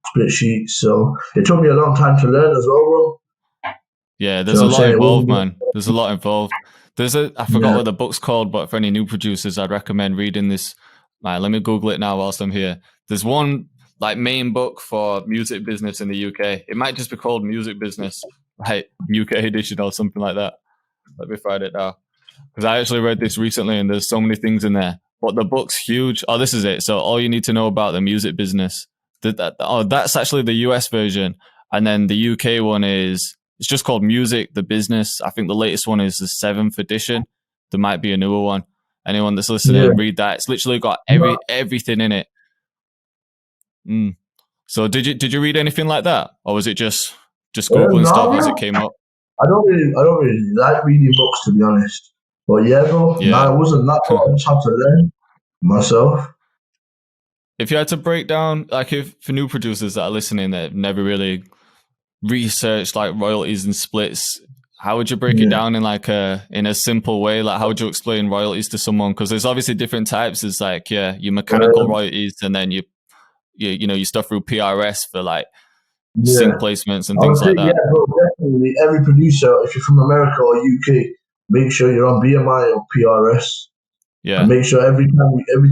Speaker 2: split sheets. So it took me a long time to learn as well, bro.
Speaker 1: Yeah, there's a lot involved, man. There's a lot involved. I forgot what the book's called, but for any new producers, I'd recommend reading this. Right, let me Google it now whilst I'm here. There's one like main book for music business in the UK. It might just be called Music Business, like UK edition or something like that. Let me find it now. Because I actually read this recently and there's so many things in there. But the book's huge. Oh, this is it. So all you need to know about the music business. That's actually the US version. And then the UK one it's just called Music, the Business. I think the latest one is the 7th edition. There might be a newer one. Anyone that's listening, read that. It's literally got everything in it. So did you read anything like that? Or was it just Googling stuff as it came up?
Speaker 2: I don't really like reading books, to be honest. But yeah, bro, it wasn't that hard. I just had to learn myself.
Speaker 1: If you had to break down, like if for new producers that are listening that have never really researched like royalties and splits, how would you break it down in like in a simple way? Like how would you explain royalties to someone? Because there's obviously different types. There's like your mechanical royalties, and then you stuff through PRS for like sync placements and things like that.
Speaker 2: Yeah, bro, definitely. Every producer, if you're from America or UK, make sure you're on BMI or PRS.
Speaker 1: Yeah.
Speaker 2: And make sure every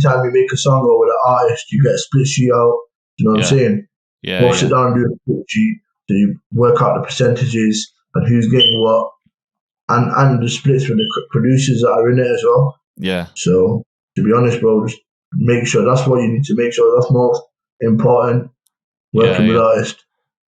Speaker 2: time you make a song or with an artist, you get a split sheet out. You know what I'm saying?
Speaker 1: Yeah.
Speaker 2: Sit down and do a split sheet. So you work out the percentages and who's getting what, and the splits with the producers that are in it as well.
Speaker 1: Yeah.
Speaker 2: So to be honest, bro, just make sure that's what you need to make sure. That's most important. Working with artists.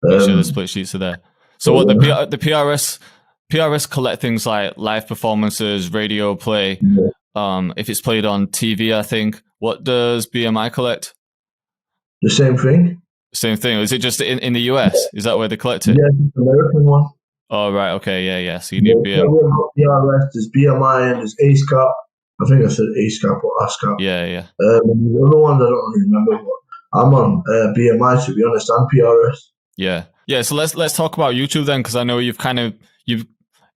Speaker 1: Make sure the split sheets are there. So what the PRS collect things like live performances, radio play.
Speaker 2: Yeah.
Speaker 1: If it's played on TV, I think. What does BMI collect?
Speaker 2: The same thing.
Speaker 1: Same thing. Is it just in the US? Is that where they collect it?
Speaker 2: Yeah, it's the American one.
Speaker 1: Oh right, okay, yeah. So you need BMI.
Speaker 2: PRS, there's BMI, and there's ASCAP. I think I said ASCAP or ASCAP.
Speaker 1: Yeah.
Speaker 2: The other ones I don't really remember, but I'm on BMI to be honest, and PRS.
Speaker 1: Yeah. So let's talk about YouTube then, because I know you've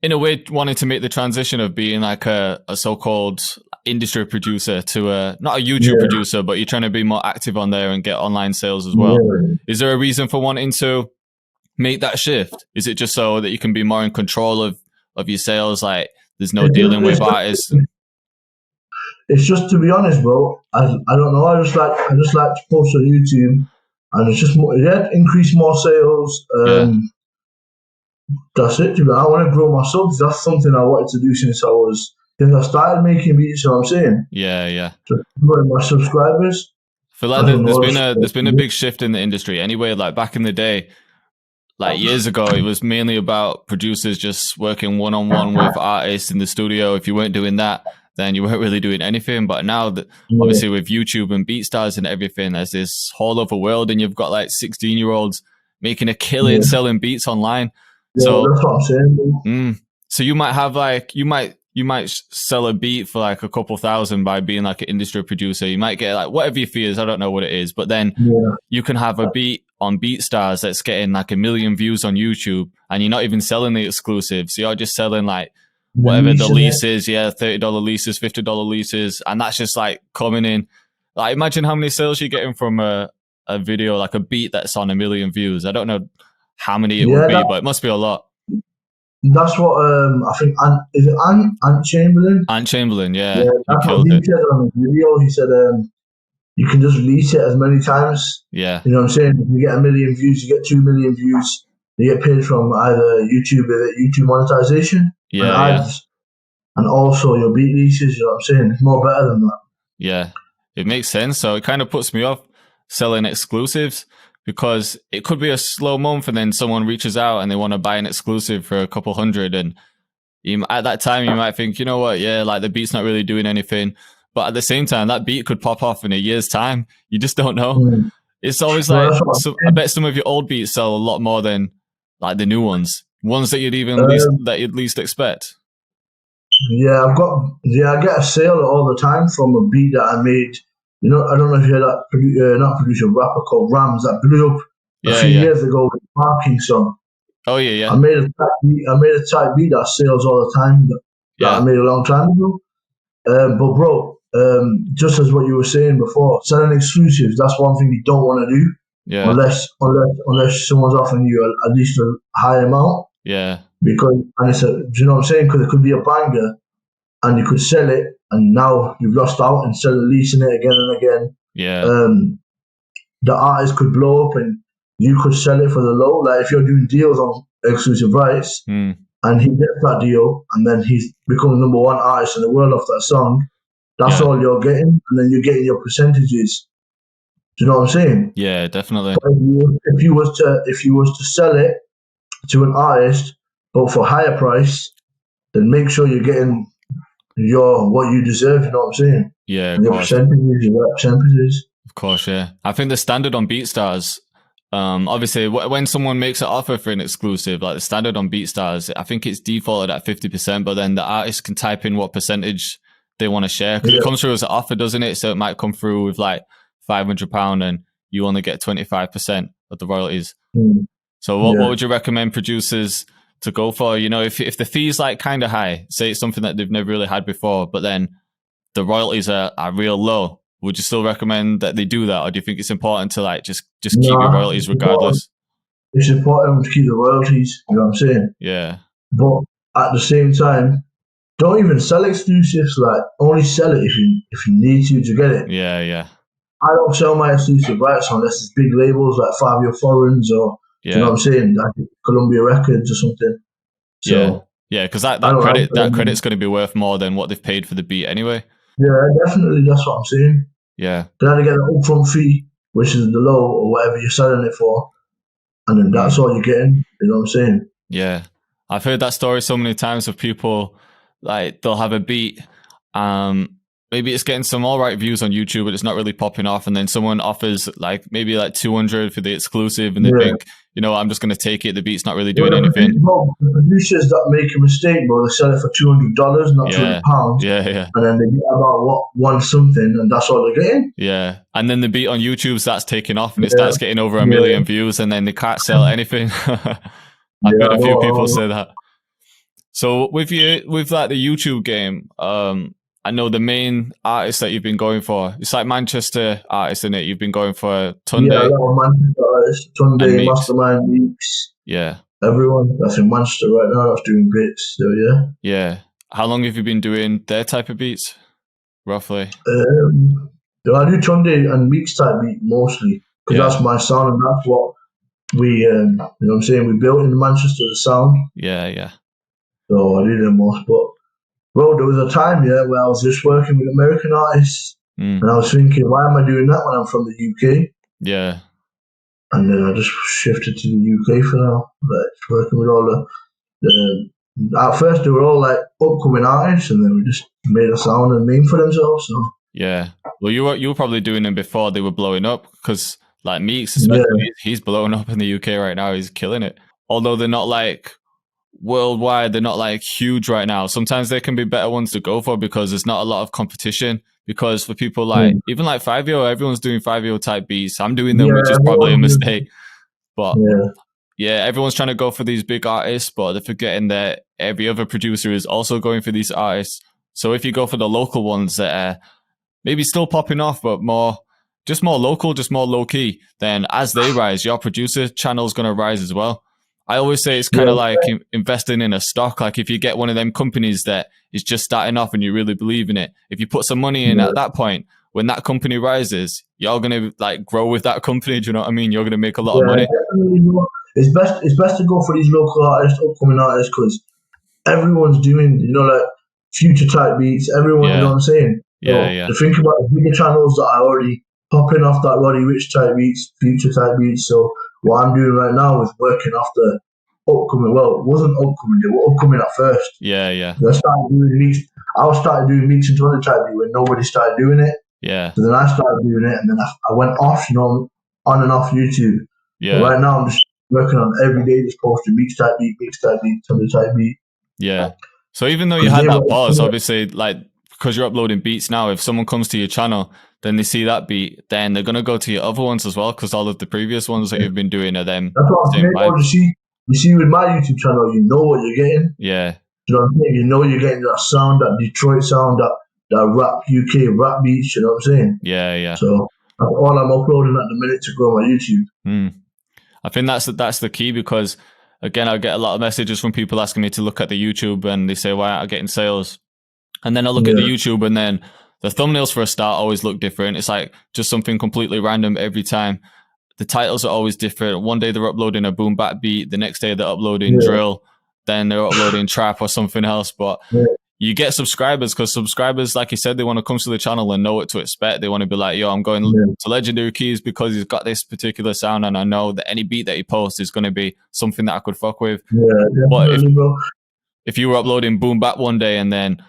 Speaker 1: in a way wanted to make the transition of being like a so-called industry producer to not a YouTube producer, but you're trying to be more active on there and get online sales as well. Yeah. Is there a reason for wanting to make that shift? Is it just so that you can be more in control of your sales? Like there's no dealing with artists.
Speaker 2: It's just, to be honest, bro. I don't know. I just like to post on YouTube, and it's just more, increase more sales. That's it. I want to grow my subs. That's something I wanted to do since I started making beats. You know what I'm saying?
Speaker 1: Yeah.
Speaker 2: Just growing my subscribers.
Speaker 1: I feel like there's been a big shift in the industry. Anyway, like back in the day, like years ago, it was mainly about producers just working one-on-one with artists in the studio. If you weren't doing that, then you weren't really doing anything. But now, obviously, with YouTube and BeatStars and everything, there's this whole other world, and you've got like 16-year-olds making a killing selling beats online. So
Speaker 2: that's what I'm saying.
Speaker 1: So you might have like you might sell a beat for like a couple thousand by being like an industry producer. You might get like whatever your fee is. I don't know what it is, but then you can have a beat on BeatStars that's getting like 1 million views on YouTube, and you're not even selling the exclusives. You're just selling like whatever the lease is, $30 leases, $50 leases, and that's just like coming in. Like imagine how many sales you're getting from a video, like a beat that's on 1 million views. I don't know how many it would be, but it must be a lot.
Speaker 2: That's what I think. Is it Ant Chamberlain?
Speaker 1: Ant Chamberlain, yeah.
Speaker 2: That's what he said on the video. He said you can just release it as many times.
Speaker 1: Yeah.
Speaker 2: You know what I'm saying? If you get 1 million views, you get 2 million views. You get paid from either YouTube monetization, and ads, and also your beat leases. You know what I'm saying? It's more better than that.
Speaker 1: Yeah, it makes sense. So it kind of puts me off selling exclusives, because it could be a slow month and then someone reaches out and they want to buy an exclusive for a couple hundred. And at that time, you might think, you know what? Yeah, like the beat's not really doing anything. But at the same time, that beat could pop off in a year's time. You just don't know. It's always like, I bet some of your old beats sell a lot more than like the new ones that you'd least expect.
Speaker 2: Yeah, I get a sale all the time from a beat that I made. You know, I don't know if you heard that rapper called Rams that blew up a few years ago with the Parking song.
Speaker 1: Oh yeah.
Speaker 2: I made a type beat that sells all the time that I made a long time ago. But bro, just as what you were saying before, selling exclusives, that's one thing you don't want to do. Yeah. Unless someone's offering you at least a high amount.
Speaker 1: Yeah.
Speaker 2: Because do you know what I'm saying? Because it could be a banger, and you could sell it, and now you've lost out and still leasing it again and again.
Speaker 1: Yeah.
Speaker 2: The artist could blow up and you could sell it for the low. Like if you're doing deals on exclusive rights and he gets that deal and then he's become the #1 artist in the world off that song, that's all you're getting, and then you're getting your percentages. Do you know what I'm saying?
Speaker 1: Yeah, definitely.
Speaker 2: But if you was to sell it to an artist but for higher price, then make sure you're getting what you deserve. You know what I'm saying?
Speaker 1: Yeah,
Speaker 2: of course. Percentages.
Speaker 1: Of course, yeah. I think the standard on BeatStars, obviously, when someone makes an offer for an exclusive, like the standard on BeatStars, I think it's defaulted at 50%, but then the artist can type in what percentage they want to share, because it comes through as an offer, doesn't it? So it might come through with like £500 and you only get 25% of the royalties. So what would you recommend producers to go for? You know, if the fee's like kind of high, say it's something that they've never really had before, but then the royalties are real low, would you still recommend that they do that, or do you think it's important to like just keep your royalties regardless?
Speaker 2: It's important to keep the royalties. You know what I'm saying?
Speaker 1: Yeah.
Speaker 2: But at the same time, don't even sell exclusives. Like only sell it if you need to get it.
Speaker 1: Yeah.
Speaker 2: I don't sell my exclusive rights unless it's big labels like Fivio Foreigns or you know what I'm saying, like Columbia Records or something. So,
Speaker 1: yeah, because that credit's going to be worth more than what they've paid for the beat anyway.
Speaker 2: Yeah, definitely. That's what I'm saying.
Speaker 1: Yeah.
Speaker 2: You have to get an upfront fee, which is the low or whatever you're selling it for, and then that's all you're getting. You know what I'm saying?
Speaker 1: Yeah. I've heard that story so many times of people, like, they'll have a beat, maybe it's getting some all right views on YouTube, but it's not really popping off, and then someone offers maybe 200 for the exclusive, and they think, I'm just going to take it. The beat's not really doing anything.
Speaker 2: The producers that make a mistake, bro, they sell it for $200, not £20.
Speaker 1: Yeah.
Speaker 2: And then they get about one something, and that's all they're getting.
Speaker 1: Yeah, and then the beat on YouTube starts taking off, and it starts getting over 1 million views, and then they can't sell anything. I've heard a few people say that. So with the YouTube game, I know the main artist that you've been going for. It's like Manchester artists, isn't it? You've been going for Tunde.
Speaker 2: Yeah, a lot of Manchester artists. Tunde, Mastermind, Meeks.
Speaker 1: Yeah.
Speaker 2: Everyone that's in Manchester right now that's doing beats. So yeah.
Speaker 1: Yeah. How long have you been doing their type of beats, roughly?
Speaker 2: I do Tunde and Meeks type beat mostly because that's my sound and that's what we, you know what I'm saying, we built in Manchester the sound.
Speaker 1: Yeah.
Speaker 2: So I do them most, but bro, there was a time where I was just working with American artists, and I was thinking, why am I doing that when I'm from the UK?
Speaker 1: Yeah.
Speaker 2: And then I just shifted to the UK for now, working with all the at first they were all upcoming artists, and then we just made a sound and name for themselves. So
Speaker 1: yeah, well, you were probably doing them before they were blowing up, because Meeks, especially, he's blowing up in the UK right now. He's killing it. Although they're not worldwide, they're not huge right now. Sometimes they can be better ones to go for because there's not a lot of competition. Because for people even Fivio, everyone's doing Fivio type beats. I'm doing them, which is probably a mistake. But everyone's trying to go for these big artists, but they're forgetting that every other producer is also going for these artists. So if you go for the local ones that are maybe still popping off, but more local, just more low key, then as they rise, your producer channel is going to rise as well. I always say it's kind of like investing in a stock. Like if you get one of them companies that is just starting off and you really believe in it, if you put some money in at that point, when that company rises, you're going to grow with that company. Do you know what I mean? You're going to make a lot of money.
Speaker 2: It's best to go for these local artists, upcoming artists, because everyone's doing, future type beats. Everyone, you know what I'm saying?
Speaker 1: Yeah.
Speaker 2: To think about the bigger channels that are already popping off that Roddy Rich type beats, future type beats. So what I'm doing right now is working off the upcoming. Well, it wasn't upcoming; they were upcoming at first.
Speaker 1: Yeah.
Speaker 2: I started doing Meeks. I started doing Meeks and Tunde type beat when nobody started doing it.
Speaker 1: Yeah.
Speaker 2: So then I started doing it, and then I went off, on and off YouTube.
Speaker 1: Yeah.
Speaker 2: But right now I'm just working on every day, just posting Meeks type beat, Tunde type beat.
Speaker 1: Yeah. So even though you had that pause, obviously, because you're uploading beats now, if someone comes to your channel, then they see that beat, then they're going to go to your other ones as well, because all of the previous ones that you've been doing are them.
Speaker 2: That's what I'm saying. You see with my YouTube channel, you know what you're getting.
Speaker 1: Yeah.
Speaker 2: You know what I'm saying? You know you're getting that sound, that Detroit sound, that rap UK rap beats, you know what I'm saying?
Speaker 1: Yeah.
Speaker 2: So that's all I'm uploading at the minute to grow my YouTube.
Speaker 1: I think that's the key, because again, I get a lot of messages from people asking me to look at the YouTube, and they say, why aren't I getting sales? And then I look at the YouTube, and then the thumbnails for a start always look different. It's just something completely random every time. The titles are always different. One day they're uploading a boom bap beat, the next day they're uploading drill, then they're uploading trap or something else. But you get subscribers, because subscribers, like you said, they want to come to the channel and know what to expect. They want to be like, yo, I'm going to Legendarykeyzz because he's got this particular sound, and I know that any beat that he posts is going to be something that I could fuck with. But if you were uploading boom bap one day and then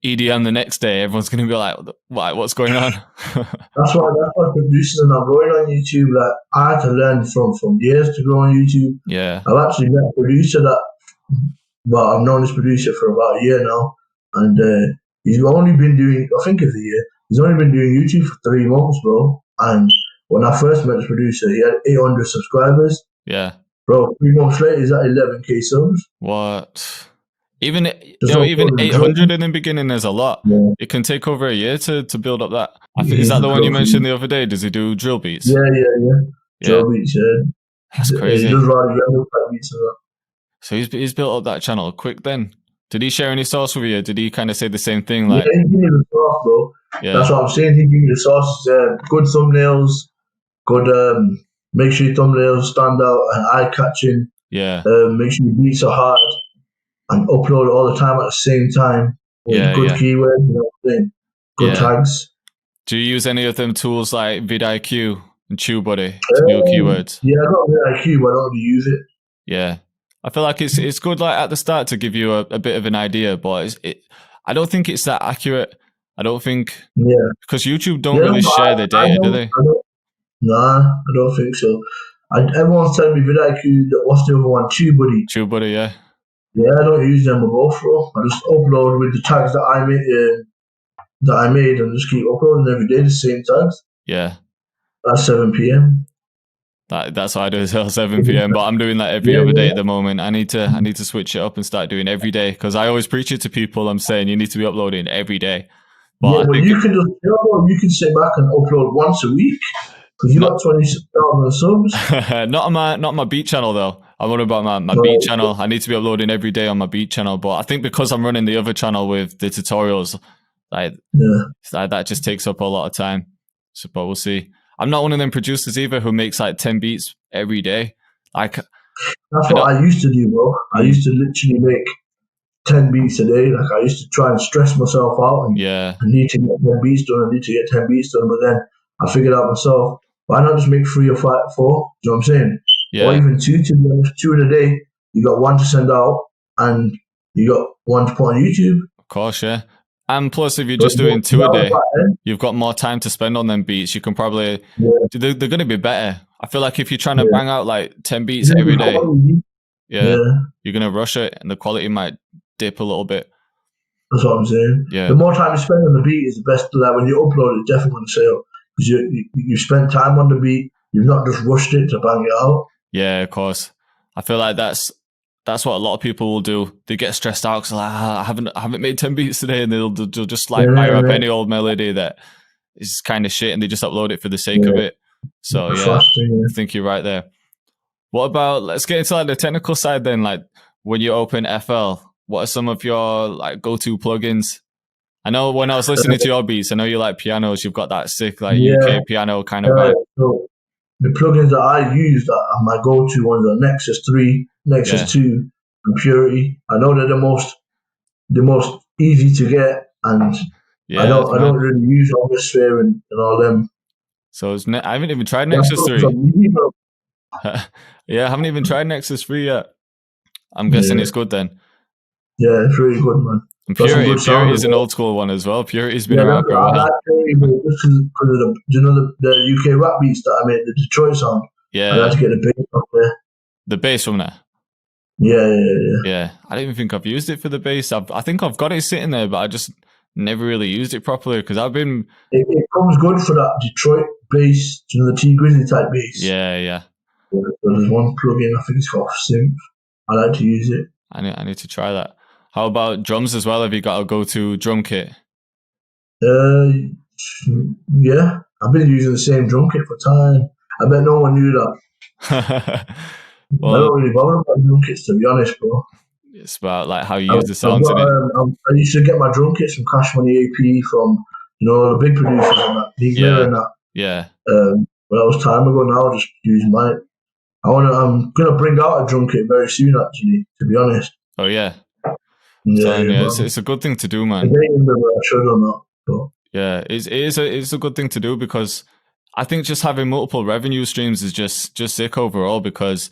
Speaker 1: EDM the next day, everyone's going to be like, what's going on?
Speaker 2: That's why producers are not growing on YouTube. I had to learn from years to grow on YouTube.
Speaker 1: Yeah.
Speaker 2: I've actually met a producer I've known this producer for about a year now, and he's only been doing, I think it's a year, he's only been doing YouTube for 3 months, bro. And when I first met this producer, he had 800 subscribers.
Speaker 1: Yeah.
Speaker 2: Bro, 3 months later, he's at 11k subs.
Speaker 1: What? Even 800 in the beginning is a lot. Yeah. It can take over a year to build up that. Is that the one you mentioned the other day? Does he do drill beats?
Speaker 2: Yeah. Drill beats, yeah.
Speaker 1: That's crazy.
Speaker 2: He does a lot of beats and that.
Speaker 1: So he's built up that channel quick then. Did he share any sauce with you? Did he kind of say the same thing?
Speaker 2: Yeah, he gave me the sauce, bro. Yeah. That's what I'm saying. He gave me the sauce. Good thumbnails, good, make sure your thumbnails stand out and eye-catching.
Speaker 1: Yeah.
Speaker 2: Make sure your beats are hard. And upload it all the time at the same time. With good keywords, you know what I'm saying? good tags.
Speaker 1: Do you use any of them tools like vidIQ and TubeBuddy to do keywords?
Speaker 2: Yeah, I got vidIQ, but I don't use it.
Speaker 1: Yeah, I feel like it's good like at the start to give you a bit of an idea, but I don't think it's that accurate. I don't think because YouTube don't really share their data, do they?
Speaker 2: Nah, I don't think so. Everyone's telling me vidIQ. What's the other one? TubeBuddy.
Speaker 1: TubeBuddy, yeah.
Speaker 2: Yeah, I don't use them both, bro. I just upload with the tags that I made, and just keep uploading every day the same tags.
Speaker 1: Yeah.
Speaker 2: At 7 p.m.
Speaker 1: That's what I do as well, 7 p.m. But I'm doing that every other day at the moment. I need to switch it up and start doing every day because I always preach it to people. I'm saying you need to be uploading every day. But
Speaker 2: you can you can sit back and upload once a week because you got 20,000 subs.
Speaker 1: not on my beat channel though. I'm on about my beat channel. I need to be uploading every day on my beat channel. But I think because I'm running the other channel with the tutorials, that just takes up a lot of time. So, but we'll see. I'm not one of them producers either who makes like 10 beats every day. Like
Speaker 2: that's what I used to do, bro. I used to literally make 10 beats a day. Like I used to try and stress myself out and I need to get 10 beats done. I need to get 10 beats done. But then I figured out myself, why not just make 3 or 5, 4? You know what I'm saying?
Speaker 1: Yeah.
Speaker 2: Or even 2, to be honest. 2 in a day. You got 1 to send out and you got 1 to put on YouTube.
Speaker 1: Of course, yeah. And plus, if you're just doing 2 a day, you've got more time to spend on them beats. You can probably, they're going to be better. I feel like if you're trying to bang out like 10 beats every day, you're going to rush it and the quality might dip a little bit.
Speaker 2: That's what I'm saying.
Speaker 1: Yeah.
Speaker 2: The more time you spend on the beat is the best. Like when you upload it, definitely going to sell because you spent time on the beat. You've not just rushed it to bang it out.
Speaker 1: Yeah, of course. I feel like that's what a lot of people will do. They get stressed out because like, I haven't made 10 beats today, and they'll just like fire up any old melody that is kind of shit, and they just upload it for the sake of it. So I think you're right there. What about, let's get into like the technical side then. Like when you open FL, what are some of your like go-to plugins? I know when I was listening to your beats, I know you like pianos. You've got that sick like UK piano kind of vibe.
Speaker 2: So the plugins that I use that are my go-to ones are Nexus 3, Nexus 2, and Purity. I know they're the most easy to get, and I don't really use Atmosphere and all them.
Speaker 1: So I haven't even tried Nexus 3. Yeah, I haven't even tried Nexus 3 yet. I'm guessing it's good then.
Speaker 2: Yeah, it's really good, man.
Speaker 1: And Purity is an old school one as well. Purity's been around for a while.
Speaker 2: I like Purity because of the UK rap beats that I made, the Detroit song.
Speaker 1: Yeah.
Speaker 2: I had to get the bass up there.
Speaker 1: The bass from there?
Speaker 2: Yeah.
Speaker 1: I don't even think I've used it for the bass. I think I've got it sitting there, but I just never really used it properly because I've been...
Speaker 2: It comes good for that Detroit bass, the T Grizzly type bass.
Speaker 1: Yeah.
Speaker 2: There's one plugin, I think it's called Synth. I like to use it.
Speaker 1: I need to try that. How about drums as well? Have you got a go-to drum kit?
Speaker 2: Yeah. I've been using the same drum kit for time. I bet no one knew that. Well, I don't really bother about drum kits, to be honest, bro.
Speaker 1: It's about like how you use the sounds in it.
Speaker 2: I used to get my drum kits from Cash Money AP, from the big producers and that, and that.
Speaker 1: Yeah.
Speaker 2: But that was time ago. Now I just use mine. I'm gonna bring out a drum kit very soon, actually. To be honest.
Speaker 1: Oh yeah. It's a good thing to do, man.
Speaker 2: I don't remember I should or not. But.
Speaker 1: Yeah, it's a good thing to do because I think just having multiple revenue streams is just sick overall because.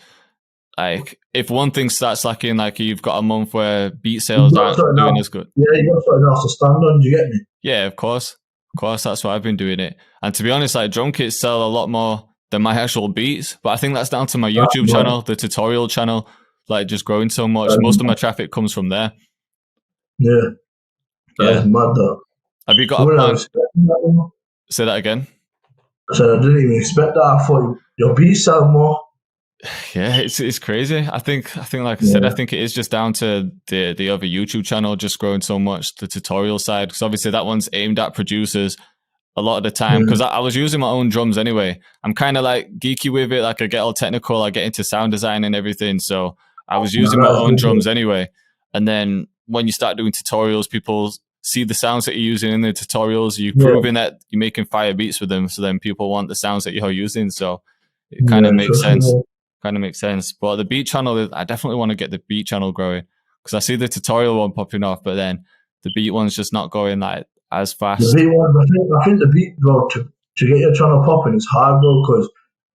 Speaker 1: Like, if one thing starts lacking, like you've got a month where beat sales aren't doing as good.
Speaker 2: Yeah, you got something else to stand on, do you get me?
Speaker 1: Yeah, of course. That's why I've been doing it. And to be honest, like drum kits sell a lot more than my actual beats. But I think that's down to my YouTube channel, the tutorial channel, like just growing so much. Most of my traffic comes from there.
Speaker 2: Yeah. That's mad though.
Speaker 1: Have you got a plan? Say that again?
Speaker 2: I said I didn't even expect that. I thought your beats sell more.
Speaker 1: Yeah, it's crazy. I think like I said, I think it is just down to the other YouTube channel just growing so much, the tutorial side, because obviously that one's aimed at producers a lot of the time. Because I was using my own drums anyway. I'm kind of like geeky with it. Like I get all technical. I get into sound design and everything. So I was using my own drums anyway. And then when you start doing tutorials, people see the sounds that you're using in the tutorials. You're proving that you're making fire beats with them. So then people want the sounds that you're using. So it kind of makes sense. But the beat channel, I definitely want to get the beat channel growing because I see the tutorial one popping off, but then the beat one's just not going like as
Speaker 2: The
Speaker 1: fast.
Speaker 2: beat ones, I think the beat, bro, to get your channel popping is hard, bro, because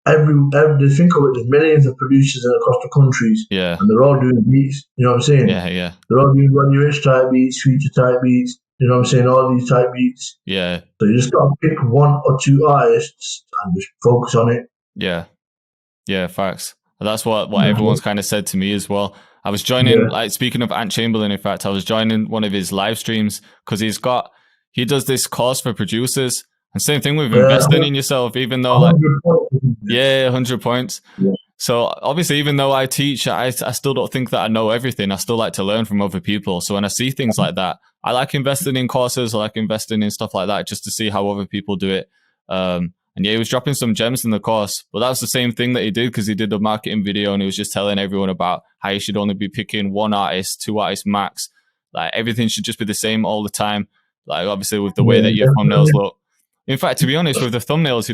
Speaker 2: every they think of it, there's millions of producers across the countries,
Speaker 1: Yeah.
Speaker 2: and they're all doing beats. You know what I'm saying?
Speaker 1: Yeah.
Speaker 2: They're all doing Rodney Rich type beats, Future type beats. You know what I'm saying? All these type beats.
Speaker 1: Yeah.
Speaker 2: So you just gotta pick one or two artists and just focus on it.
Speaker 1: Yeah, facts. That's what everyone's kind of said to me as well. I was joining, like, speaking of Ant Chamberlain, in fact, I was joining one of his live streams because he does this course for producers. And same thing with investing in yourself, even though, like, 100 points.
Speaker 2: Yeah.
Speaker 1: So obviously, even though I teach, I still don't think that I know everything. I still like to learn from other people. So when I see things like that, I like investing in courses. I like investing in stuff like that just to see how other people do it. And yeah, he was dropping some gems in the course, but that was the same thing that he did because he did a marketing video and he was just telling everyone about how you should only be picking one artist, two artists max. Like everything should just be the same all the time. Like obviously with the way that your thumbnails look. In fact, to be honest, with the thumbnails, he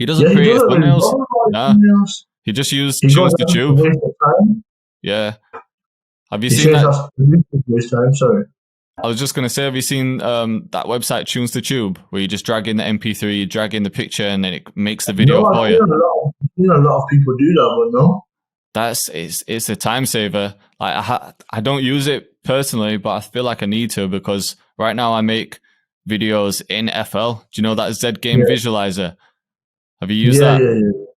Speaker 1: doesn't create thumbnails. Nah, he just used Tunes to Tube. Yeah. Have you seen that?
Speaker 2: Sorry.
Speaker 1: I was just going to say, have you seen that website Tunes to Tube, where you just drag in the MP3, you drag in the picture, and then it makes the video for you?
Speaker 2: I've seen a lot of people do that, but no.
Speaker 1: It's a time saver. Like I don't use it personally, but I feel like I need to because right now I make videos in FL. Do you know that Z Game Visualizer? Have you used that?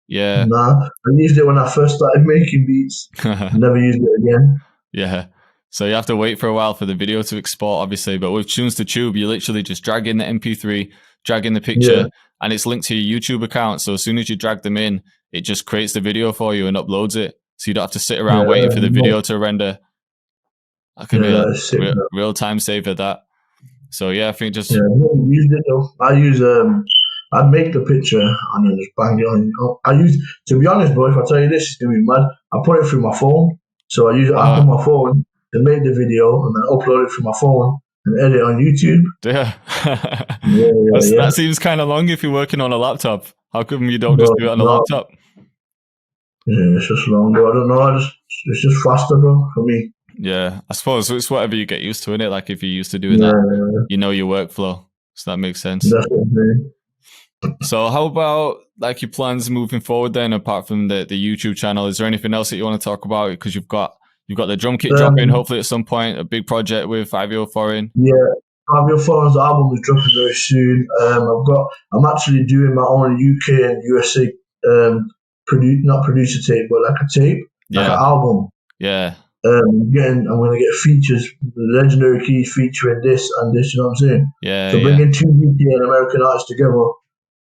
Speaker 1: Yeah.
Speaker 2: Nah, I used it when I first started making beats. Never used it again.
Speaker 1: Yeah. So you have to wait for a while for the video to export, obviously. But with Tunes to Tube, you literally just drag in the MP3, drag in the picture, and it's linked to your YouTube account. So as soon as you drag them in, it just creates the video for you and uploads it. So you don't have to sit around waiting for the video to render. That could be a real time saver, that. So yeah, I think just...
Speaker 2: Yeah, I never used it though. I'd make the picture and then just bang it on. To be honest, bro, if I tell you this, it's going to be mad. I put it through my phone. So I use an app on my phone to make the video and then upload it from my phone and edit on YouTube.
Speaker 1: Yeah. That seems kind of long if you're working on a laptop. How come you don't just do it on a laptop?
Speaker 2: Yeah, it's just long, bro. I don't know. It's just faster, bro, for me.
Speaker 1: Yeah, I suppose it's whatever you get used to, innit? Like if you're used to doing that, you know your workflow. So that makes sense.
Speaker 2: Definitely.
Speaker 1: So how about like your plans moving forward then, apart from the YouTube channel? Is there anything else that you want to talk about? Because you've got the drum kit dropping hopefully at some point, a big project with Fivio Foreign.
Speaker 2: Yeah, Fivio Foreign's album is dropping very soon. I'm actually doing my own UK and USA not producer tape, but like a tape, like an album.
Speaker 1: Yeah.
Speaker 2: I'm gonna get features, Legendarykeyzz featuring this and this. You know what I'm saying?
Speaker 1: Yeah.
Speaker 2: So bringing two UK and American artists together,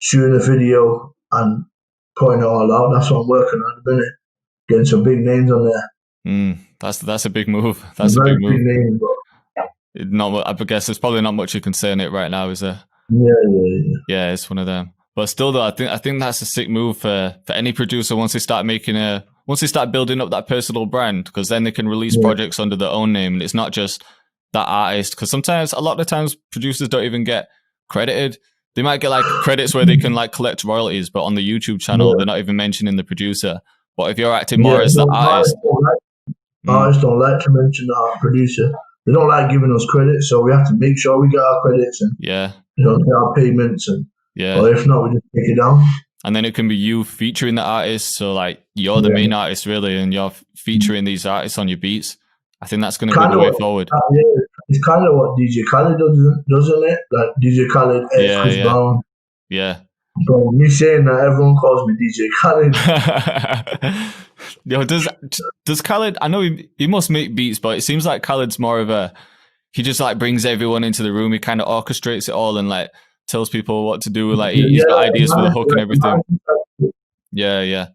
Speaker 2: shooting a video and putting it all out. That's what I'm working on at the minute. Getting some big names on there.
Speaker 1: That's a big move. That's a big move.
Speaker 2: Name,
Speaker 1: I guess there's probably not much you can say on it right now, is there?
Speaker 2: Yeah,
Speaker 1: it's one of them. But still, though, I think that's a sick move for any producer once they start building up that personal brand, because then they can release projects under their own name, and it's not just that artist. Because a lot of the times, producers don't even get credited. They might get like credits where they can like collect royalties, but on the YouTube channel, they're not even mentioning the producer. But if you're acting more as the artist,
Speaker 2: artists don't like to mention the producer. They don't like giving us credit, so we have to make sure we get our credits and get our payments and. Or if not, we just take it down.
Speaker 1: And then it can be you featuring the artist. So like you're the main artist really, and you're featuring these artists on your beats. I think that's going to be the way forward.
Speaker 2: It's kind of what DJ Khaled doesn't it? Like DJ Khaled, Chris Brown.
Speaker 1: Yeah.
Speaker 2: But me saying that, everyone calls me DJ Khaled.
Speaker 1: Yo, does Khaled? I know he must make beats, but it seems like Khaled's more of he just like brings everyone into the room. He kind of orchestrates it all and like tells people what to do. Like he's got ideas for the hook and everything. Yeah.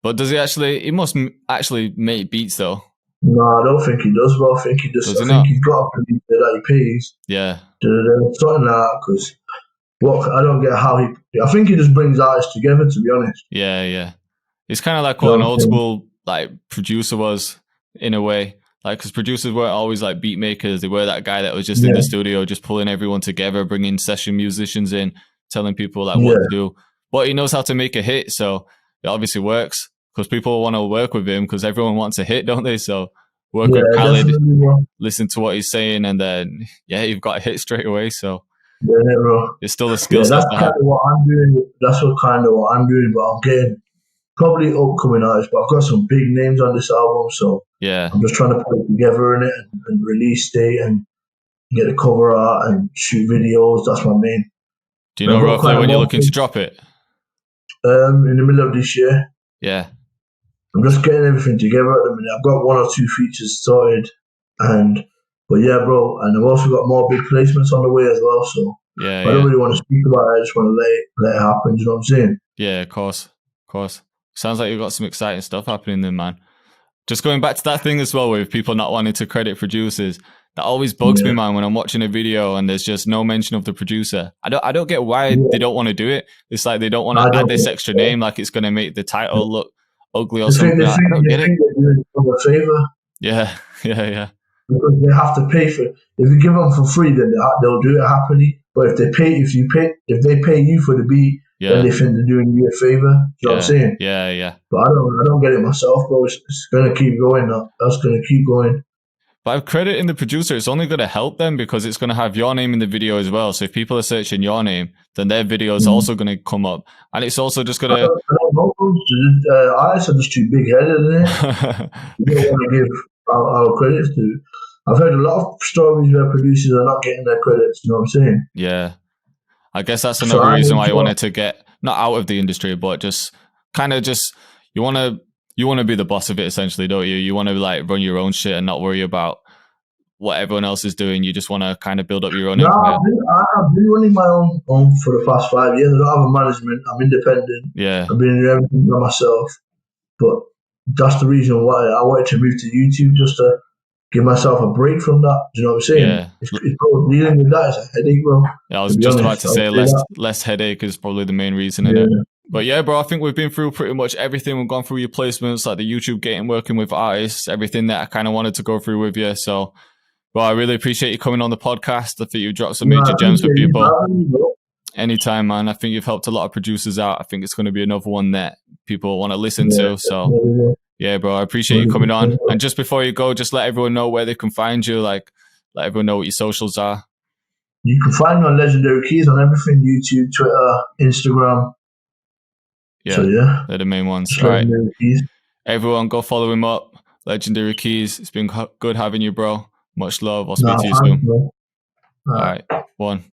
Speaker 1: But does he actually? He must actually make beats though.
Speaker 2: No, I don't think he does. But I think he just. I think he's got a producer that he pays.
Speaker 1: Yeah.
Speaker 2: Something like that, because I don't get how he. I think he just brings artists together. To be honest.
Speaker 1: Yeah. It's kind of like what an old school like producer was in a way. Like, because producers weren't always like beat makers. They were that guy that was just in the studio, just pulling everyone together, bringing session musicians in, telling people like what to do. But he knows how to make a hit, so it obviously works because people want to work with him because everyone wants a hit, don't they? So work with Khaled, listen to what he's saying, and then you've got a hit straight away. So
Speaker 2: bro.
Speaker 1: It's still a skill set.
Speaker 2: That's kind of what I'm doing. That's what I'm doing. But I'm getting probably upcoming artists. But I've got some big names on this album, so I'm just trying to put it together in it and release date and get the cover art and shoot videos. That's my main.
Speaker 1: Do you know roughly when you're looking to drop it?
Speaker 2: In the middle of this year.
Speaker 1: Yeah.
Speaker 2: I'm just getting everything together at the minute. I've got 1 or 2 features started, but yeah, bro. And I've also got more big placements on the way as well. So I don't really want to speak about it. I just want to let it happen. You know what I'm saying?
Speaker 1: Yeah, of course. Sounds like you've got some exciting stuff happening then, man. Just going back to that thing as well with people not wanting to credit producers. That always bugs me, man, when I'm watching a video and there's just no mention of the producer. I don't get why they don't want to do it. It's like they don't want to add this extra name, like it's going to make the title look ugly or something. I don't get it.
Speaker 2: They're doing them a favor.
Speaker 1: Yeah.
Speaker 2: Because they have to pay for it. If you give them for free, then they'll do it happily. But if they pay you for the beat, then they think they're doing you a favor. You know what I'm saying?
Speaker 1: Yeah.
Speaker 2: But I don't get it myself, bro. It's gonna keep going. That's gonna keep going.
Speaker 1: By crediting the producer, it's only going to help them because it's going to have your name in the video as well. So if people are searching your name, then their video is also going to come up. And it's also just going to...
Speaker 2: I don't know. Artists are just too big-headed, isn't it? You don't want to give our credits to... I've heard a lot of stories where producers are not getting their credits. You know what I'm saying?
Speaker 1: Yeah. I guess that's another reason why you wanted to get, not out of the industry, but just kind of just... You want to be the boss of it, essentially, don't you? You want to like run your own shit and not worry about what everyone else is doing. You just want to kind of build up your own empire.
Speaker 2: I've been running my own for the past 5 years. I don't have a management. I'm independent.
Speaker 1: Yeah.
Speaker 2: I've been doing everything by myself. But that's the reason why I wanted to move to YouTube, just to give myself a break from that. Do you know what I'm saying?
Speaker 1: Yeah.
Speaker 2: It's dealing with that is a headache, bro.
Speaker 1: Yeah, I was just about to say less headache is probably the main reason in it. But yeah, bro, I think we've been through pretty much everything. We've gone through your placements, like the YouTube getting, working with artists, everything that I kind of wanted to go through with you. So, well, I really appreciate you coming on the podcast. I think you dropped some major gems for people. Anytime, man. I think you've helped a lot of producers out. I think it's going to be another one that people want to listen to. So, yeah, bro, I appreciate you coming on. And just before you go, just let everyone know where they can find you. Like, let everyone know what your socials are.
Speaker 2: You can find me on Legendarykeyzz on everything: YouTube, Twitter, Instagram.
Speaker 1: Yeah,
Speaker 2: so,
Speaker 1: they're the main ones. All right. Everyone, go follow him up. Legendarykeyzz. It's been good having you, bro. Much love. I'll speak to you soon. All right. 1.